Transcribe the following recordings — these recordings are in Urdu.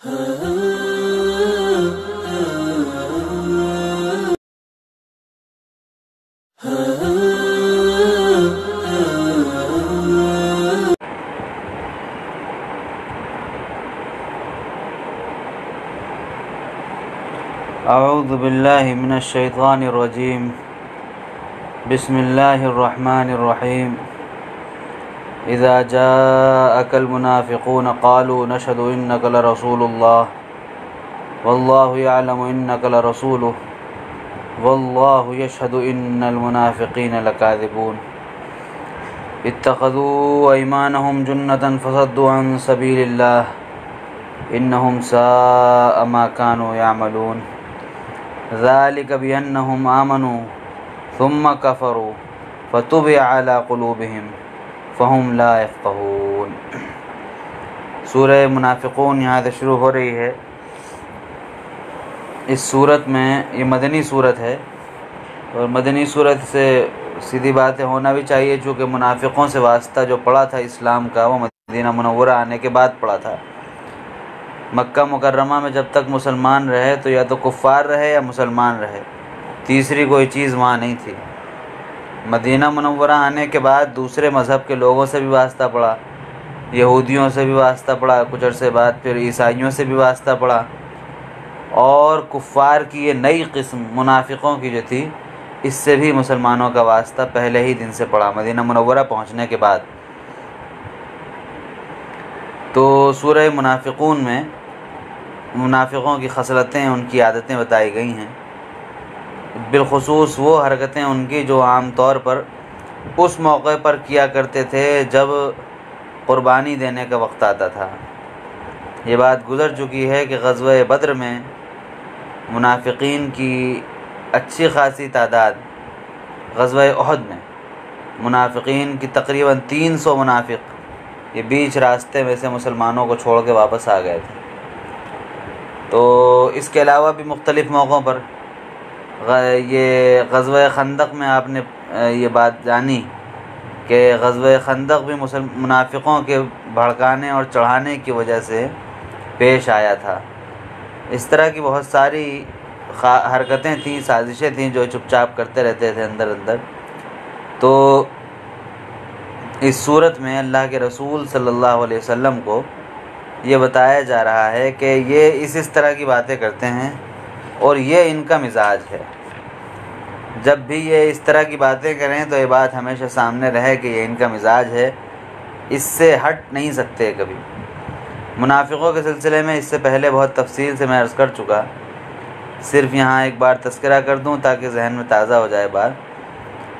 اعوذ باللہ من الشیطان الرجیم بسم اللہ الرحمن الرحیم اذا جاءك المنافقون قالوا نشهد انك لرسول الله والله يعلم انك لرسوله والله يشهد ان المنافقين لكاذبون اتخذوا ايمانهم جنة فصدوا عن سبيل الله انهم ساء ما كانوا يعملون ذلك بأنهم آمنوا ثم كفروا فتبع على قلوبهم فهم لا يفقهون۔ سورہ منافقون یہاں سے شروع ہو رہی ہے۔ اس صورت میں یہ مدنی صورت ہے، اور مدنی صورت سے سیدھی باتیں ہونا بھی چاہیے، چونکہ منافقوں سے واسطہ جو پڑا تھا اسلام کا وہ مدینہ منورہ آنے کے بعد پڑا تھا۔ مکہ مکرمہ میں جب تک مسلمان رہے تو یا تو کفار رہے یا مسلمان رہے، تیسری کوئی چیز وہاں نہیں تھی۔ مدینہ منورہ آنے کے بعد دوسرے مذہب کے لوگوں سے بھی واسطہ پڑا، یہودیوں سے بھی واسطہ پڑا، کچھ عرصے بعد پھر عیسائیوں سے بھی واسطہ پڑا، اور کفار کی یہ نئی قسم منافقوں کی جو تھی اس سے بھی مسلمانوں کا واسطہ پہلے ہی دن سے پڑا مدینہ منورہ پہنچنے کے بعد۔ تو سورہ منافقون میں منافقوں کی خصلتیں، ان کی عادتیں بتائی گئی ہیں، بالخصوص وہ حرکتیں ان کی جو عام طور پر اس موقع پر کیا کرتے تھے جب قربانی دینے کا وقت آتا تھا۔ یہ بات گزر چکی ہے کہ غزوہ بدر میں منافقین کی اچھی خاصی تعداد، غزوہ احد میں منافقین کی تقریباً 300 منافق یہ بیچ راستے میں سے مسلمانوں کو چھوڑ کے واپس آ گئے تھے۔ تو اس کے علاوہ بھی مختلف موقعوں پر یہ غزوہ خندق میں آپ نے یہ بات جانی کہ غزوہ خندق بھی منافقوں کے بھڑکانے اور چڑھانے کی وجہ سے پیش آیا تھا۔ اس طرح کی بہت ساری حرکتیں تھیں، سازشیں تھیں جو چپ چاپ کرتے رہتے تھے اندر اندر۔ تو اس صورت میں اللہ کے رسول صلی اللہ علیہ وسلم کو یہ بتایا جا رہا ہے کہ یہ اس طرح کی باتیں کرتے ہیں اور یہ ان کا مزاج ہے۔ جب بھی یہ اس طرح کی باتیں کریں تو یہ بات ہمیشہ سامنے رہے کہ یہ ان کا مزاج ہے، اس سے ہٹ نہیں سکتے کبھی۔ منافقوں کے سلسلے میں اس سے پہلے بہت تفصیل سے میں عرض کر چکا، صرف یہاں ایک بار تذکرہ کر دوں تاکہ ذہن میں تازہ ہو جائے بات،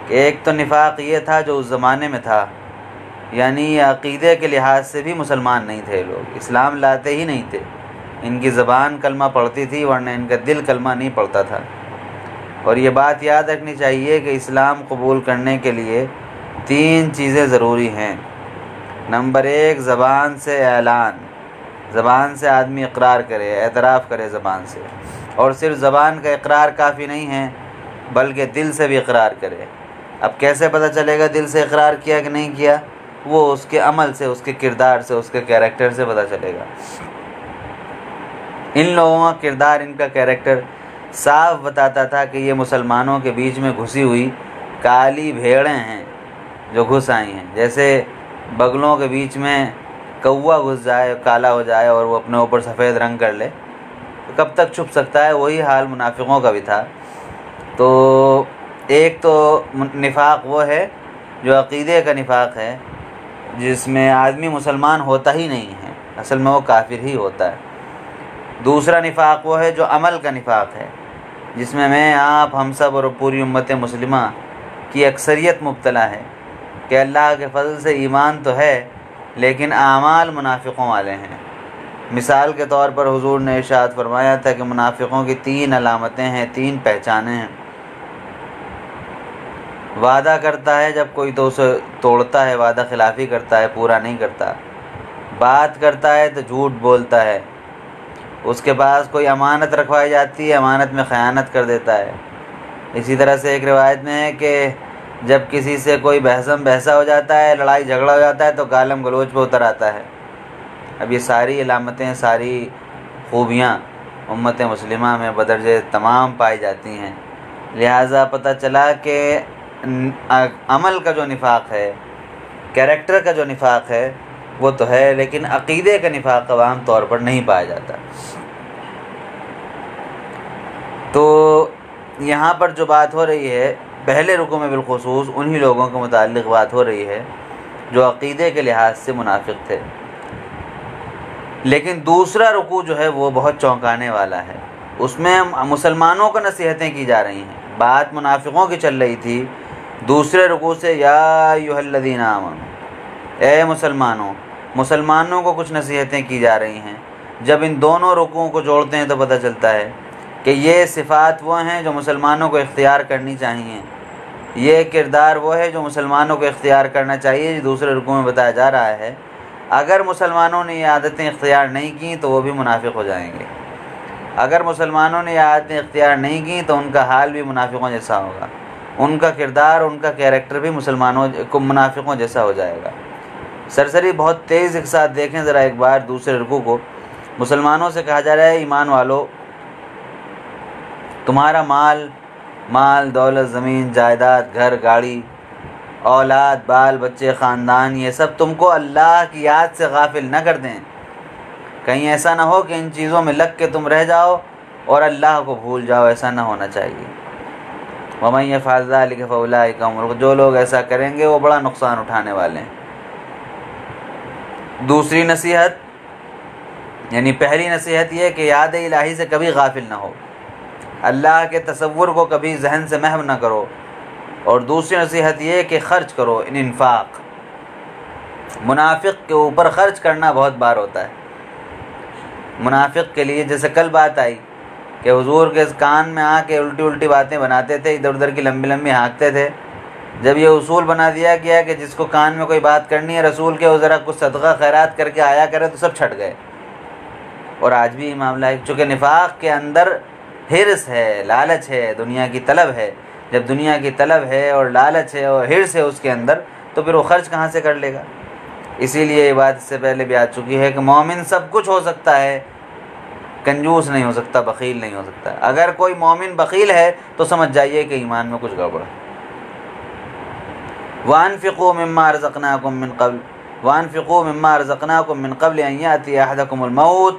کہ ایک تو نفاق یہ تھا جو اس زمانے میں تھا، یعنی عقیدے کے لحاظ سے بھی مسلمان نہیں تھے، لوگ اسلام لاتے ہی نہیں تھے، ان کی زبان کلمہ پڑھتی تھی ورنہ ان کا دل کلمہ نہیں پڑھتا تھا۔ اور یہ بات یاد رکھنی چاہیے کہ اسلام قبول کرنے کے لیے 3 چیزیں ضروری ہیں۔ نمبر 1، زبان سے اعلان، زبان سے آدمی اقرار کرے، اعتراف کرے زبان سے، اور صرف زبان کا اقرار کافی نہیں ہے بلکہ دل سے بھی اقرار کرے۔ اب کیسے پتہ چلے گا دل سے اقرار کیا کہ نہیں کیا؟ وہ اس کے عمل سے، اس کے کردار سے، اس کے کیریکٹر سے پتہ چلے گا۔ ان لوگوں کا کردار، ان کا کیریکٹر صاف بتاتا تھا کہ یہ مسلمانوں کے بیچ میں گھسی ہوئی کالی بھیڑیں ہیں جو گھس آئی ہیں۔ جیسے بغلوں کے بیچ میں کوا گھس جائے، کالا ہو جائے اور وہ اپنے اوپر سفید رنگ کر لے، تو کب تک چھپ سکتا ہے؟ وہی حال منافقوں کا بھی تھا۔ تو ایک تو نفاق وہ ہے جو عقیدے کا نفاق ہے، جس میں آدمی مسلمان ہوتا ہی نہیں ہے، اصل میں وہ کافر ہی ہوتا ہے۔ دوسرا نفاق وہ ہے جو عمل کا نفاق ہے، جس میں آپ، ہم سب اور پوری امت مسلمہ کی اکثریت مبتلا ہے کہ اللہ کے فضل سے ایمان تو ہے لیکن اعمال منافقوں والے ہیں۔ مثال کے طور پر حضور نے ارشاد فرمایا تھا کہ منافقوں کی 3 علامتیں ہیں، 3 پہچانیں ہیں۔ وعدہ کرتا ہے جب کوئی تو اسے توڑتا ہے، وعدہ خلافی کرتا ہے، پورا نہیں کرتا۔ بات کرتا ہے تو جھوٹ بولتا ہے، اس کے پاس کوئی امانت رکھوائی جاتی ہے، امانت میں خیانت کر دیتا ہے۔ اسی طرح سے ایک روایت میں ہے کہ جب کسی سے کوئی بحثم بحثہ ہو جاتا ہے، لڑائی جھگڑا ہو جاتا ہے تو گالم گلوچ پہ اتر آتا ہے۔ اب یہ ساری علامتیں، ساری خوبیاں امت مسلمہ میں بدرجہ تمام پائی جاتی ہیں۔ لہٰذا پتہ چلا کہ عمل کا جو نفاق ہے، کیریکٹر کا جو نفاق ہے وہ تو ہے، لیکن عقیدے کا نفاق عام طور پر نہیں پایا جاتا۔ تو یہاں پر جو بات ہو رہی ہے پہلے رکوع میں بالخصوص انہی لوگوں کے متعلق بات ہو رہی ہے جو عقیدے کے لحاظ سے منافق تھے، لیکن دوسرا رکوع جو ہے وہ بہت چونکانے والا ہے۔ اس میں مسلمانوں کو نصیحتیں کی جا رہی ہیں، بات منافقوں کی چل رہی تھی۔ دوسرے رکوع سے یا ایھا الذین آمنوا، اے مسلمانوں کو کچھ نصیحتیں کی جا رہی ہیں۔ جب ان دونوں رکوعوں کو جوڑتے ہیں تو پتہ چلتا ہے کہ یہ صفات وہ ہیں جو مسلمانوں کو اختیار کرنی چاہیے، یہ کردار وہ ہے جو مسلمانوں کو اختیار کرنا چاہیے، جو دوسرے رکوع میں بتایا جا رہا ہے۔ اگر مسلمانوں نے یہ عادتیں اختیار نہیں کیں تو وہ بھی منافق ہو جائیں گے، اگر مسلمانوں نے یہ عادتیں اختیار نہیں کیں تو ان کا حال بھی منافقوں جیسا ہوگا، ان کا کردار، ان کا کیریکٹر بھی منافقوں جیسا ہو جائے گا۔ سرسری بہت تیز کے ساتھ دیکھیں ذرا ایک بار دوسرے رکوع کو۔ مسلمانوں سے کہا جا رہا ہے ایمان والو، تمہارا مال دولت، زمین جائیداد، گھر گاڑی، اولاد، بال بچے، خاندان، یہ سب تم کو اللہ کی یاد سے غافل نہ کر دیں۔ کہیں ایسا نہ ہو کہ ان چیزوں میں لگ کے تم رہ جاؤ اور اللہ کو بھول جاؤ، ایسا نہ ہونا چاہیے۔ وَمَن يَفْعَلْ ذَلِكَ فَأُولَٰئِكَ هُمُ الْخَاسِرُونَ، جو لوگ ایسا کریں گے وہ بڑا نقصان اٹھانے والے ہیں۔ دوسری نصیحت یعنی پہلی نصیحت یہ کہ یاد الہی سے کبھی غافل نہ ہو، اللہ کے تصور کو کبھی ذہن سے محو نہ کرو، اور دوسری نصیحت یہ کہ خرچ کرو، انفاق۔ منافق کے اوپر خرچ کرنا بہت بار ہوتا ہے۔ منافق کے لیے جیسے کل بات آئی کہ حضور کے کان میں آ کے الٹی باتیں بناتے تھے، ادھر ادھر کی لمبی ہانکتے تھے۔ جب یہ اصول بنا دیا گیا کہ جس کو کان میں کوئی بات کرنی ہے رسول کے، وہ ذرا کچھ صدقہ خیرات کر کے آیا کرے، تو سب چھٹ گئے۔ اور آج بھی یہ معاملہ ہے، چونکہ نفاق کے اندر حرص ہے، لالچ ہے، دنیا کی طلب ہے۔ جب دنیا کی طلب ہے اور لالچ ہے اور حرص ہے اس کے اندر، تو پھر وہ خرچ کہاں سے کر لے گا؟ اسی لیے یہ بات اس سے پہلے بھی آ چکی ہے کہ مومن سب کچھ ہو سکتا ہے، کنجوس نہیں ہو سکتا، بخیل نہیں ہو سکتا۔ اگر کوئی مومن بخیل ہے تو سمجھ جائیے کہ ایمان میں کچھ گڑبڑ ہے۔ وَأَنفِقُوا مِمَّا رَزَقْنَاكُم مِّن قَبْلِ أَن يَأْتِيَ أَحَدَكُمُ الْمَوْتُ،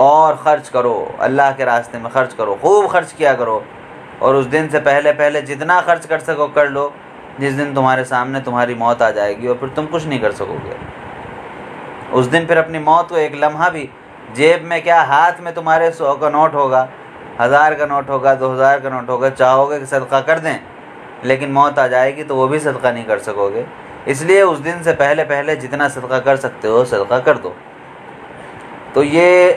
اور خرچ کرو، اللہ کے راستے میں خرچ کرو، خوب خرچ کیا کرو، اور اس دن سے پہلے جتنا خرچ کر سکو کر لو، جس دن تمہارے سامنے تمہاری موت آ جائے گی اور پھر تم کچھ نہیں کر سکو گے۔ اس دن پھر اپنی موت کو ایک لمحہ بھی، جیب میں کیا، ہاتھ میں تمہارے 100 کا نوٹ ہوگا، 1000 کا نوٹ ہوگا، 2000 کا نوٹ ہوگا، چاہو گے کہ صدقہ کر دیں، لیکن موت آ جائے گی تو وہ بھی صدقہ نہیں کر سکو گے۔ اس لیے اس دن سے پہلے جتنا صدقہ کر سکتے ہو صدقہ کر دو۔ تو یہ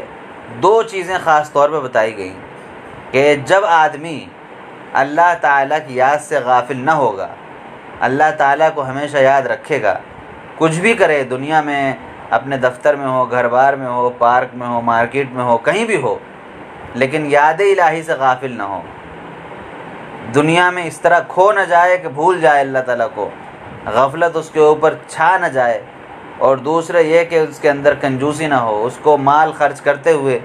دو چیزیں خاص طور پہ بتائی گئیں کہ جب آدمی اللہ تعالیٰ کی یاد سے غافل نہ ہوگا، اللہ تعالیٰ کو ہمیشہ یاد رکھے گا، کچھ بھی کرے دنیا میں، اپنے دفتر میں ہو، گھر بار میں ہو، پارک میں ہو، مارکیٹ میں ہو، کہیں بھی ہو، لیکن یاد الہی سے غافل نہ ہو، دنیا میں اس طرح کھو نہ جائے کہ بھول جائے اللہ تعالیٰ کو، غفلت اس کے اوپر چھا نہ جائے، اور دوسرے یہ کہ اس کے اندر کنجوسی نہ ہو، اس کو مال خرچ کرتے ہوئے،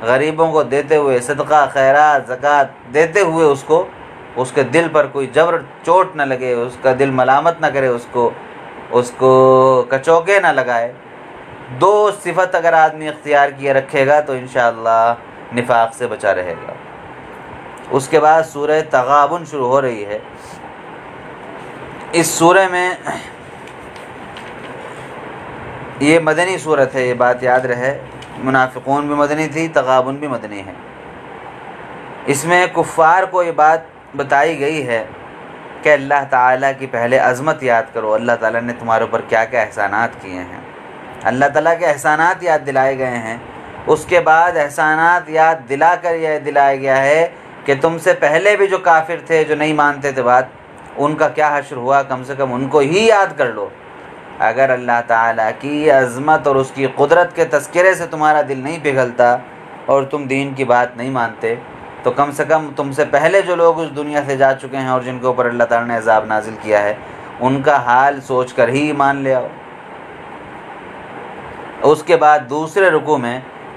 غریبوں کو دیتے ہوئے، صدقہ خیرات زکوٰۃ دیتے ہوئے اس کے دل پر کوئی جبر چوٹ نہ لگے، اس کا دل ملامت نہ کرے، اس کو کچوکے نہ لگائے۔ دو صفت اگر آدمی اختیار کیے رکھے گا تو انشاءاللہ نفاق سے بچا رہے گا۔ اس کے بعد سورہ تغابن شروع ہو رہی ہے۔ اس سورہ میں یہ مدنی صورت ہے، یہ بات یاد رہے، منافقون بھی مدنی تھی، تغابن بھی مدنی ہے۔ اس میں کفار کو یہ بات بتائی گئی ہے کہ اللہ تعالیٰ کی پہلے عظمت یاد کرو، اللہ تعالیٰ نے تمہارے اوپر کیا کیا احسانات کیے ہیں، اللہ تعالیٰ کے احسانات یاد دلائے گئے ہیں۔ اس کے بعد احسانات یاد دلا کر یہ دلایا گیا ہے کہ تم سے پہلے بھی جو کافر تھے، جو نہیں مانتے تھے بات، ان کا کیا حشر ہوا، کم سے کم ان کو ہی یاد کر لو۔ اگر اللہ تعالیٰ کی عظمت اور اس کی قدرت کے تذکرے سے تمہارا دل نہیں پگھلتا اور تم دین کی بات نہیں مانتے، تو کم سے کم تم سے پہلے جو لوگ اس دنیا سے جا چکے ہیں اور جن کے اوپر اللہ تعالیٰ نے عذاب نازل کیا ہے، ان کا حال سوچ کر ہی ایمان لے آؤ۔ اس کے بعد دوسرے رکوع میں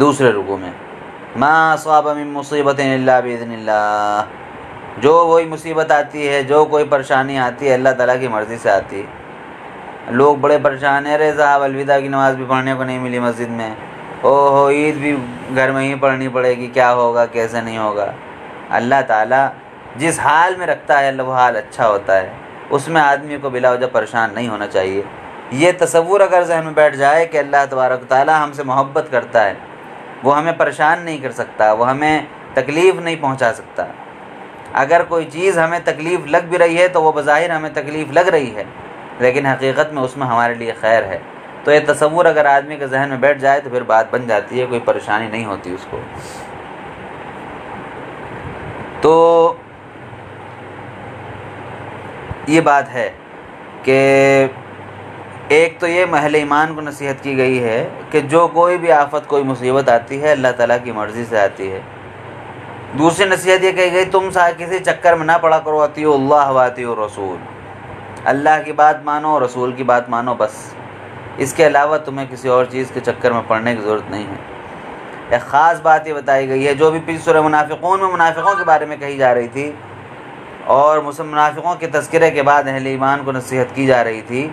دوسرے رکوع میں ما اصاب من مصیبت الا باذن اللہ، جو وہی مصیبت آتی ہے، جو کوئی پریشانی آتی ہے اللہ تعالیٰ کی مرضی سے آتی ہے۔ لوگ بڑے پریشان ہیں، ارے صاحب الوداع کی نماز بھی پڑھنے کو نہیں ملی مسجد میں، او ہو عید بھی گھر میں ہی پڑھنی پڑے گی، کیا ہوگا کیسے نہیں ہوگا۔ اللہ تعالیٰ جس حال میں رکھتا ہے وہ حال اچھا ہوتا ہے، اس میں آدمی کو بلا وجہ پریشان نہیں ہونا چاہیے۔ یہ تصور اگر ذہن میں بیٹھ جائے کہ اللہ تبارک و تعالیٰ ہم سے محبت کرتا ہے، وہ ہمیں پریشان نہیں کر سکتا، وہ ہمیں تکلیف نہیں پہنچا سکتا۔ اگر کوئی چیز ہمیں تکلیف لگ بھی رہی ہے تو وہ بظاہر ہمیں تکلیف لگ رہی ہے، لیکن حقیقت میں اس میں ہمارے لیے خیر ہے۔ تو یہ تصور اگر آدمی کے ذہن میں بیٹھ جائے تو پھر بات بن جاتی ہے، کوئی پریشانی نہیں ہوتی اس کو۔ تو یہ بات ہے کہ ایک تو یہ اہل ایمان کو نصیحت کی گئی ہے کہ جو کوئی بھی آفت کوئی مصیبت آتی ہے اللہ تعالیٰ کی مرضی سے آتی ہے۔ دوسری نصیحت یہ کہی گئی تم کسی چکر میں نہ پڑا کرو، اطیعوا اللہ و اطیعوا الرسول، اللہ کی بات مانو، رسول کی بات مانو، بس اس کے علاوہ تمہیں کسی اور چیز کے چکر میں پڑنے کی ضرورت نہیں ہے۔ ایک خاص بات یہ بتائی گئی ہے جو بھی پچھلی سورہ منافقون میں منافقوں کے بارے میں کہی جا رہی تھی اور منافقوں کے تذکرے کے بعد اہل ایمان کو نصیحت کی جا رہی تھی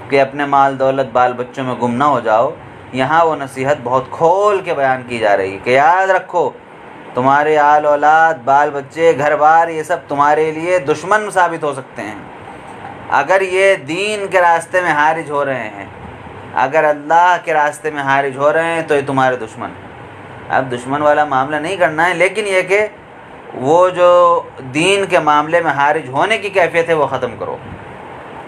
کہ اپنے مال دولت بال بچوں میں گم نہ ہو جاؤ، یہاں وہ نصیحت بہت کھول کے بیان کی جا رہی ہے کہ یاد رکھو تمہارے آل اولاد بال بچے گھر بار یہ سب تمہارے لیے دشمن ثابت ہو سکتے ہیں۔ اگر یہ دین کے راستے میں حارج ہو رہے ہیں، اگر اللہ کے راستے میں حارج ہو رہے ہیں تو یہ تمہارے دشمن ہیں۔ اب دشمن والا معاملہ نہیں کرنا ہے، لیکن یہ کہ وہ جو دین کے معاملے میں حارج ہونے کی کیفیت ہے وہ ختم کرو۔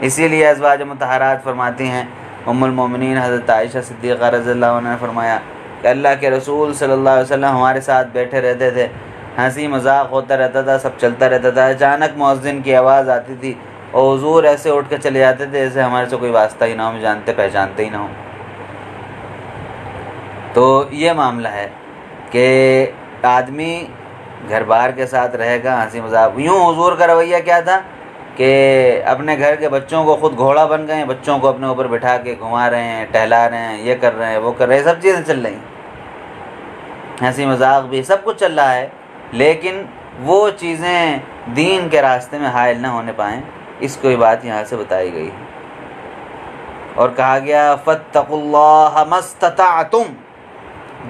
اسی لیے ازواج مطہرات فرماتی ہیں، ام المومنین حضرت عائشہ صدیقہ رضی اللہ عنہ نے فرمایا کہ اللہ کے رسول صلی اللہ علیہ وسلم ہمارے ساتھ بیٹھے رہتے تھے، ہنسی مذاق ہوتا رہتا تھا، سب چلتا رہتا تھا، اچانک مؤذن کی آواز آتی تھی اور حضور ایسے اٹھ کے چلے جاتے تھے جیسے ہمارے سے کوئی واسطہ ہی نہ ہو، ہم جانتے پہچانتے ہی نہ ہو۔ تو یہ معاملہ ہے کہ آدمی گھر بار کے ساتھ رہے گا، ہنسی مذاق۔ یوں حضور کا رویہ کیا تھا کہ اپنے گھر کے بچوں کو خود گھوڑا بن گئے ہیں، بچوں کو اپنے اوپر بٹھا کے گھما رہے ہیں، ٹہلا رہے ہیں، یہ کر رہے ہیں وہ کر رہے ہیں، سب چیزیں چل رہی ہیں، ہنسی مذاق بھی سب کچھ چل رہا ہے، لیکن وہ چیزیں دین کے راستے میں حائل نہ ہونے پائیں، اس کوئی بات یہاں سے بتائی گئی ہے۔ اور کہا گیا فاتقوا اللہ ما استطعتم،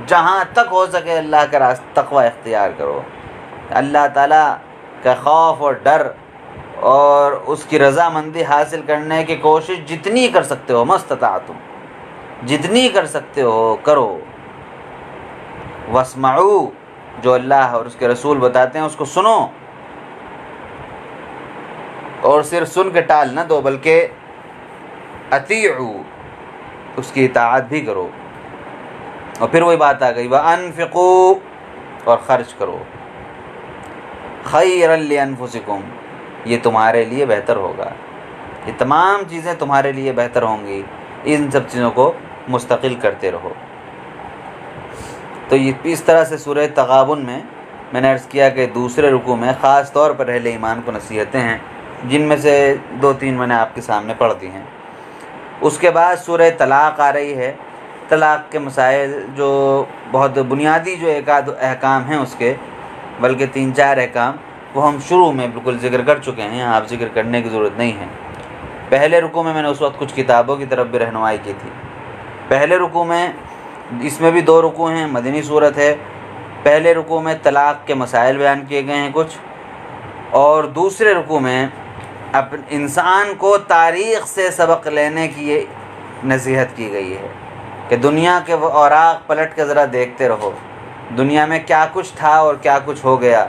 جہاں تک ہو سکے اللہ کا راستہ تقوی اختیار کرو، اللہ تعالیٰ کا خوف اور ڈر اور اس کی رضامندی حاصل کرنے کی کوشش جتنی کر سکتے ہو، ما استطعتم، جتنی کر سکتے ہو کرو۔ واسمعوا، جو اللہ اور اس کے رسول بتاتے ہیں اس کو سنو، اور صرف سن کے ٹال نہ دو بلکہ اطیعوا، اس کی اطاعت بھی کرو۔ اور پھر وہی بات آ گئی وانفقوا، اور خرچ کرو، خیرا لانفسکم، یہ تمہارے لیے بہتر ہوگا، یہ تمام چیزیں تمہارے لیے بہتر ہوں گی، ان سب چیزوں کو مستقل کرتے رہو۔ تو یہ اس طرح سے سورہ تغابن میں نے عرض کیا کہ دوسرے رکوع میں خاص طور پر اہل ایمان کو نصیحتیں ہیں، جن میں سے 2-3 میں نے آپ کے سامنے پڑھ دی ہیں۔ اس کے بعد سورہ طلاق آ رہی ہے۔ طلاق کے مسائل جو بہت بنیادی جو ایک آدھ احکام ہیں اس کے، بلکہ 3-4 احکام، وہ ہم شروع میں بالکل ذکر کر چکے ہیں، آپ ذکر کرنے کی ضرورت نہیں ہے۔ پہلے رکوع میں نے اس وقت کچھ کتابوں کی طرف بھی رہنمائی کی تھی۔ پہلے رکوع میں، اس میں بھی 2 رکوع ہیں، مدنی صورت ہے۔ پہلے رکوع میں طلاق کے مسائل بیان کیے گئے ہیں کچھ، اور دوسرے رکوع میں انسان کو تاریخ سے سبق لینے کی نصیحت کی گئی ہے کہ دنیا کے اوراق پلٹ کے ذرا دیکھتے رہو، دنیا میں کیا کچھ تھا اور کیا کچھ ہو گیا،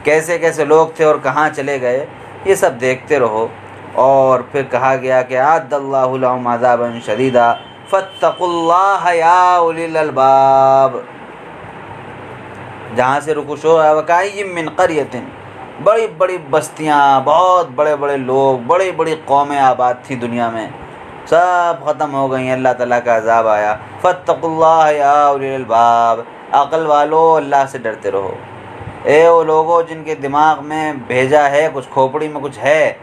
کیسے کیسے لوگ تھے اور کہاں چلے گئے، یہ سب دیکھتے رہو۔ اور پھر کہا گیا کہ اعد اللہ لهم عذابا شدیدا فاتقوا اللہ یا اولی الالباب، جہاں سے رکوع شروع ہے وکأی من قریۃ، بڑی بڑی بستیاں، بہت بڑے بڑے لوگ، بڑی بڑی قومیں آباد تھیں دنیا میں، سب ختم ہو گئیں، اللہ تعالیٰ کا عذاب آیا۔ فاتقوا اللہ یا اولی الالباب، عقل والو اللہ سے ڈرتے رہو، اے وہ لوگوں جن کے دماغ میں بھیجا ہے کچھ، کھوپڑی میں کچھ ہے،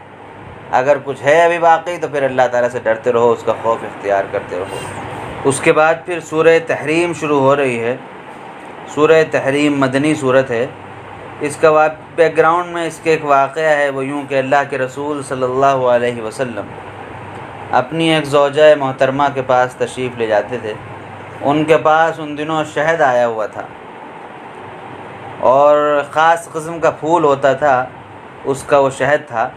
اگر کچھ ہے ابھی باقی تو پھر اللہ تعالیٰ سے ڈرتے رہو، اس کا خوف اختیار کرتے رہو۔ اس کے بعد پھر سورہ تحریم شروع ہو رہی ہے۔ سورہ تحریم مدنی صورت ہے۔ اس کا بیک گراؤنڈ میں اس کے ایک واقعہ ہے، وہ یوں کہ اللہ کے رسول صلی اللہ علیہ وسلم اپنی ایک زوجہ محترمہ کے پاس تشریف لے جاتے تھے۔ ان کے پاس ان دنوں شہد آیا ہوا تھا اور خاص قسم کا پھول ہوتا تھا، اس کا وہ شہد تھا۔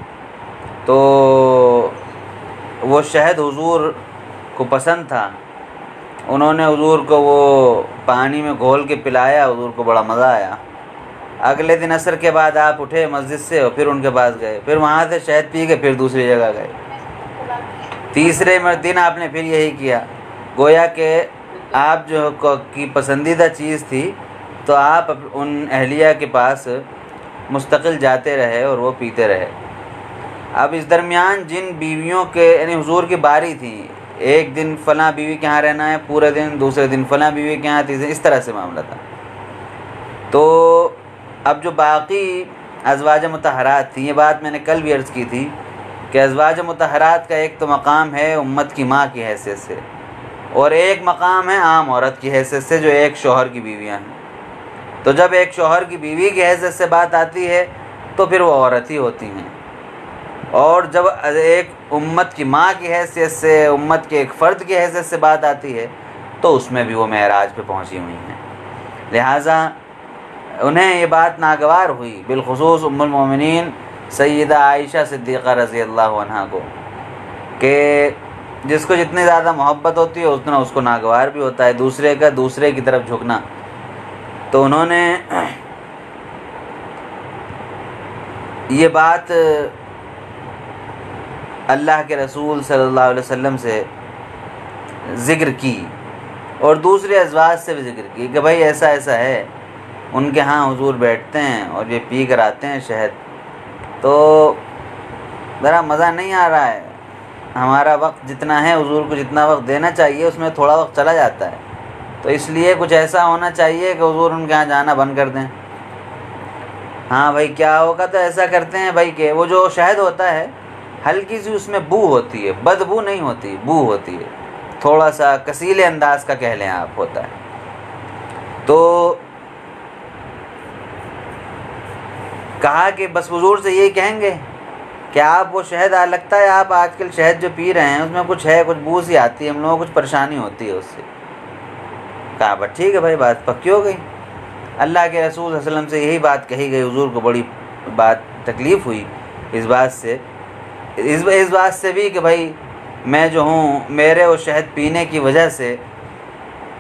تو وہ شہد حضور کو پسند تھا، انہوں نے حضور کو وہ پانی میں گھول کے پلایا، حضور کو بڑا مزہ آیا۔ اگلے دن عصر کے بعد آپ اٹھے مسجد سے اور پھر ان کے پاس گئے، پھر وہاں سے شہد پی کے پھر دوسری جگہ گئے۔ تیسرے دن آپ نے پھر یہی کیا، گویا کہ آپ جو کی پسندیدہ چیز تھی تو آپ ان اہلیہ کے پاس مستقل جاتے رہے اور وہ پیتے رہے۔ اب اس درمیان جن بیویوں کے یعنی حضور کی باری تھی، ایک دن فلاں بیوی کے ہاں رہنا ہے پورے دن، دوسرے دن فلاں بیوی کے ہاں، تیسرے اس طرح سے معاملہ تھا۔ تو اب جو باقی ازواج مطہرات تھیں، یہ بات میں نے کل بھی عرض کی تھی کہ ازواج مطہرات کا ایک تو مقام ہے امت کی ماں کی حیثیت سے، اور ایک مقام ہے عام عورت کی حیثیت سے جو ایک شوہر کی بیویاں ہیں۔ تو جب ایک شوہر کی بیوی کی حیثیت سے بات آتی ہے تو پھر وہ عورت ہی ہوتی ہیں، اور جب ایک امت کی ماں کی حیثیت سے، امت کے ایک فرد کی حیثیت سے بات آتی ہے تو اس میں بھی وہ معراج پہ پہنچی ہوئی ہیں۔ لہٰذا انہیں یہ بات ناگوار ہوئی، بالخصوص ام المومنین سیدہ عائشہ صدیقہ رضی اللہ عنہا کو، کہ جس کو جتنی زیادہ محبت ہوتی ہے اتنا اس کو ناگوار بھی ہوتا ہے دوسرے کی طرف جھکنا۔ تو انہوں نے یہ بات اللہ کے رسول صلی اللہ علیہ وسلم سے ذکر کی اور دوسرے ازواج سے بھی ذکر کی کہ بھائی ایسا ایسا ہے، ان کے ہاں حضور بیٹھتے ہیں اور یہ پی کر آتے ہیں شہد، تو ذرا مزہ نہیں آ رہا ہے، ہمارا وقت جتنا ہے حضور کو جتنا وقت دینا چاہیے اس میں تھوڑا وقت چلا جاتا ہے، تو اس لیے کچھ ایسا ہونا چاہیے کہ حضور ان کے ہاں جانا بند کر دیں۔ ہاں بھائی کیا ہوگا، تو ایسا کرتے ہیں بھائی کہ وہ جو شہد ہوتا ہے ہلکی سی اس میں بو ہوتی ہے، بدبو نہیں ہوتی، بو ہوتی ہے، تھوڑا سا کسیلے انداز کا کہہ لیں آپ ہوتا ہے۔ تو کہا کہ بس حضور سے یہی کہیں گے کہ آپ وہ شہد لگتا ہے آپ آج کل شہد جو پی رہے ہیں اس میں کچھ ہے، کچھ بو سی آتی ہے، ہم لوگوں کو کچھ پریشانی ہوتی ہے اس سے۔ کہا بس ٹھیک ہے بھائی، بات پکی ہو گئی۔ اللہ کے رسول صلی اللہ علیہ وسلم سے یہی بات کہی گئی، حضور کو بڑی بات تکلیف ہوئی اس بات سے بھی کہ بھائی میں جو ہوں میرے وہ شہد پینے کی وجہ سے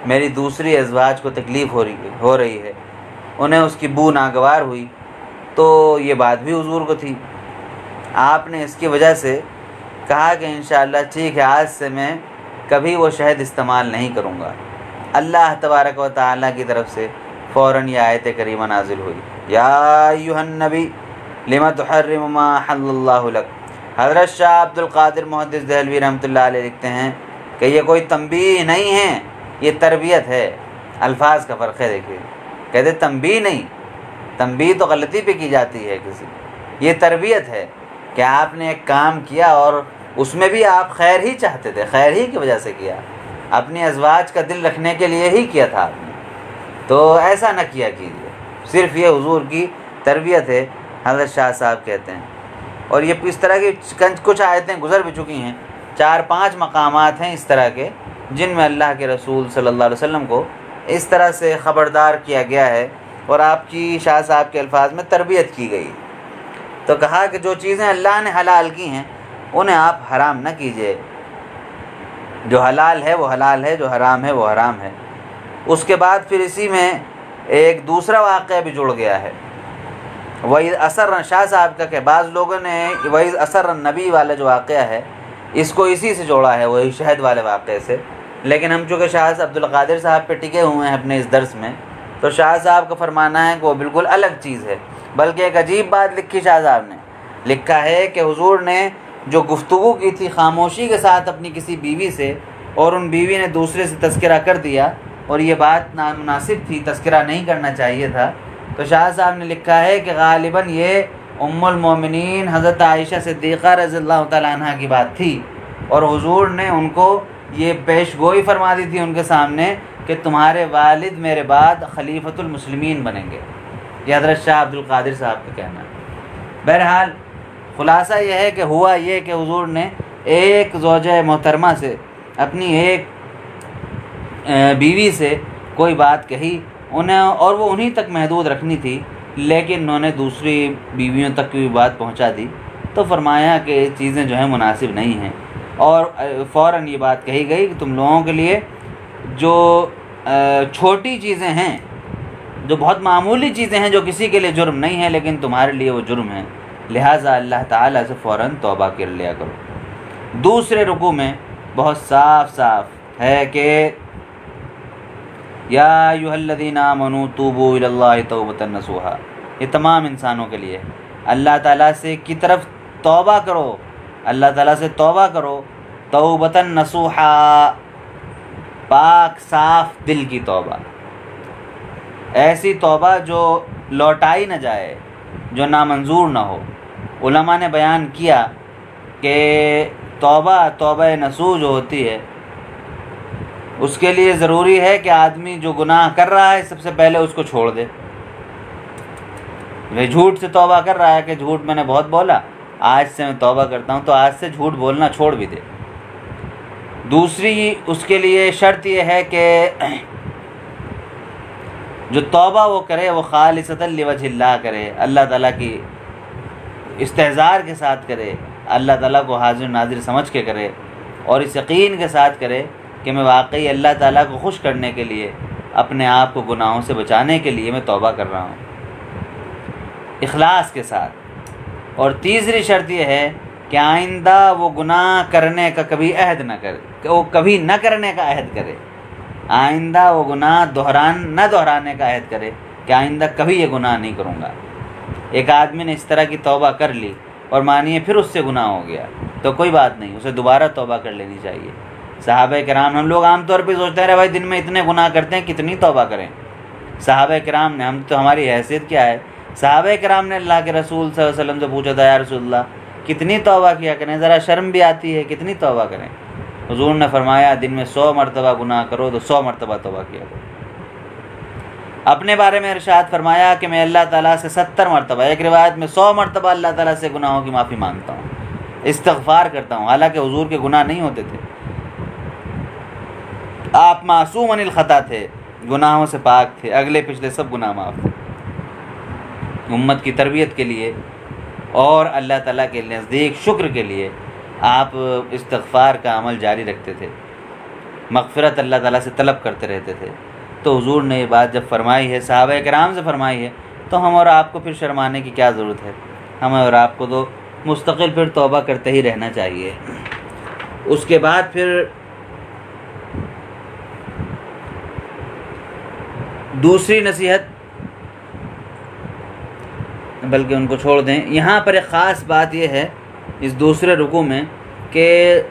میری دوسری ازواج کو تکلیف ہو رہی ہے، انہیں اس کی بو ناگوار ہوئی۔ تو یہ بات بھی حضور کو تھی، آپ نے اس کی وجہ سے کہا کہ انشاءاللہ ٹھیک ہے، آج سے میں کبھی وہ شہد استعمال نہیں کروں گا۔ اللہ تبارک و تعالیٰ کی طرف سے فوراً یہ آیت کریمہ نازل ہوئی، یا ایھا النبی لما تحرم ما حل اللہ لک۔ حضرت شاہ عبد القادر محدث دہلوی رحمۃ اللہ علیہ لکھتے ہیں کہ یہ کوئی تنبیہ نہیں ہے، یہ تربیت ہے۔ الفاظ کا فرق ہے، دیکھیے، کہتے تنبیہ نہیں، تنبیہ تو غلطی پہ کی جاتی ہے کسی، یہ تربیت ہے کہ آپ نے ایک کام کیا اور اس میں بھی آپ خیر ہی چاہتے تھے، خیر ہی کی وجہ سے کیا، اپنی ازواج کا دل رکھنے کے لیے ہی کیا تھا آپ نے، تو ایسا نہ کیا کیجیے، صرف یہ حضور کی تربیت ہے، حضرت شاہ صاحب کہتے ہیں۔ اور یہ اس طرح کی کچھ آیتیں گزر بھی چکی ہیں، 4-5 مقامات ہیں اس طرح کے جن میں اللہ کے رسول صلی اللہ علیہ وسلم کو اس طرح سے خبردار کیا گیا ہے اور آپ کی شاہ صاحب کے الفاظ میں تربیت کی گئی۔ تو کہا کہ جو چیزیں اللہ نے حلال کی ہیں انہیں آپ حرام نہ کیجیے، جو حلال ہے وہ حلال ہے، جو حرام ہے وہ حرام ہے۔ اس کے بعد پھر اسی میں ایک دوسرا واقعہ بھی جڑ گیا ہے، وَإِذْ أَسَرَّ شاہ صاحب کا کہ بعض لوگوں نے وَإِذْ أَسَرَّ النَّبِي والا جو واقعہ ہے اس کو اسی سے جوڑا ہے، وہی شہد والے واقعے سے، لیکن ہم چونکہ شاہ عبد القادر صاحب پہ ٹکے ہوئے ہیں اپنے اس درس میں، تو شاہ صاحب کا فرمانا ہے کہ وہ بالکل الگ چیز ہے۔ بلکہ ایک عجیب بات لکھی شاہ صاحب نے، لکھا ہے کہ حضور نے جو گفتگو کی تھی خاموشی کے ساتھ اپنی کسی بیوی سے، اور ان بیوی نے دوسرے سے تذکرہ کر دیا اور یہ بات نامناسب تھی، تذکرہ نہیں کرنا چاہیے تھا، تو شاہ صاحب نے لکھا ہے کہ غالباً یہ ام المومنین حضرت عائشہ صدیقہ رضی اللہ تعالیٰ عنہ کی بات تھی، اور حضور نے ان کو یہ پیش گوئی فرما دی تھی ان کے سامنے کہ تمہارے والد میرے بعد خلیفۃ المسلمین بنیں گے۔ یہ حضرت شاہ عبد القادر صاحب کا کہنا ہے۔ بہرحال خلاصہ یہ ہے کہ ہوا یہ کہ حضور نے ایک زوجہ محترمہ سے، اپنی ایک بیوی سے کوئی بات کہی انہیں، اور وہ انہی تک محدود رکھنی تھی، لیکن انہوں نے دوسری بیویوں تک کی بات پہنچا دی، تو فرمایا کہ یہ چیزیں جو ہیں مناسب نہیں ہیں، اور فوراً یہ بات کہی گئی کہ تم لوگوں کے لیے جو چھوٹی چیزیں ہیں، جو بہت معمولی چیزیں ہیں، جو کسی کے لیے جرم نہیں ہیں لیکن تمہارے لیے وہ جرم ہیں، لہٰذا اللہ تعالیٰ سے فوراً توبہ کر لیا کرو۔ دوسرے رکوع میں بہت صاف صاف ہے کہ یا ایھا الذین آمنوا توبوا الی اللہ توبۃ نصوحا، یہ تمام انسانوں کے لیے اللہ تعالیٰ سے کی طرف توبہ کرو، اللہ تعالیٰ سے توبہ کرو، توبۃ نصوحا، پاک صاف دل کی توبہ، ایسی توبہ جو لوٹائی نہ جائے، جو نامنظور نہ ہو۔ علماء نے بیان کیا کہ توبہ نصوح جو ہوتی ہے، اس کے لیے ضروری ہے کہ آدمی جو گناہ کر رہا ہے سب سے پہلے اس کو چھوڑ دے۔ وہ جھوٹ سے توبہ کر رہا ہے کہ جھوٹ میں نے بہت بولا، آج سے میں توبہ کرتا ہوں، تو آج سے جھوٹ بولنا چھوڑ بھی دے۔ دوسری اس کے لیے شرط یہ ہے کہ جو توبہ وہ کرے وہ خالصۃ لوجہ اللہ کرے، اللہ تعالیٰ کی استحضار کے ساتھ کرے، اللہ تعالیٰ کو حاضر ناظر سمجھ کے کرے، اور اس یقین کے ساتھ کرے کہ میں واقعی اللہ تعالیٰ کو خوش کرنے کے لیے، اپنے آپ کو گناہوں سے بچانے کے لیے میں توبہ کر رہا ہوں، اخلاص کے ساتھ۔ اور تیسری شرط یہ ہے کہ آئندہ وہ گناہ کرنے کا کبھی عہد نہ کرے، کہ وہ کبھی نہ کرنے کا عہد کرے، آئندہ وہ گناہ نہ دہرانے کا عہد کرے کہ آئندہ کبھی یہ گناہ نہیں کروں گا۔ ایک آدمی نے اس طرح کی توبہ کر لی اور مانیے پھر اس سے گناہ ہو گیا، تو کوئی بات نہیں، اسے دوبارہ توبہ کر لینی چاہیے۔ صحابہ کرام، ہم لوگ عام طور پہ سوچتے ہیں بھائی دن میں اتنے گناہ کرتے ہیں، کتنی توبہ کریں۔ صحابہ کرام نے، ہماری حیثیت کیا ہے، صحابہ کرام نے اللہ کے رسول صلی اللہ علیہ وسلم سے پوچھا تھا، یا رسول اللہ کتنی توبہ کیا کریں، ذرا شرم بھی آتی ہے، کتنی توبہ کریں؟ حضور نے فرمایا دن میں 100 مرتبہ گناہ کرو تو 100 مرتبہ توبہ کیا کرو۔ اپنے بارے میں ارشاد فرمایا کہ میں اللہ تعالیٰ سے 70 مرتبہ، ایک روایت میں 100 مرتبہ اللہ تعالیٰ سے گناہوں کی معافی مانگتا ہوں، استغفار کرتا ہوں، حالانکہ حضور کے گناہ نہیں ہوتے تھے، آپ معصوم عن الخطا تھے، گناہوں سے پاک تھے، اگلے پچھلے سب گناہ معاف تھے۔ امت کی تربیت کے لیے اور اللہ تعالیٰ کے نزدیک شکر کے لیے آپ استغفار کا عمل جاری رکھتے تھے، مغفرت اللہ تعالیٰ سے طلب کرتے رہتے تھے۔ تو حضور نے یہ بات جب فرمائی ہے، صحابہ کرام سے فرمائی ہے، تو ہم اور آپ کو پھر شرمانے کی کیا ضرورت ہے؟ ہمیں اور آپ کو تو مستقل پھر توبہ کرتے ہی رہنا چاہیے۔ اس کے بعد پھر دوسری نصیحت، بلکہ ان کو چھوڑ دیں، یہاں پر ایک خاص بات یہ ہے اس دوسرے رکوع میں کہ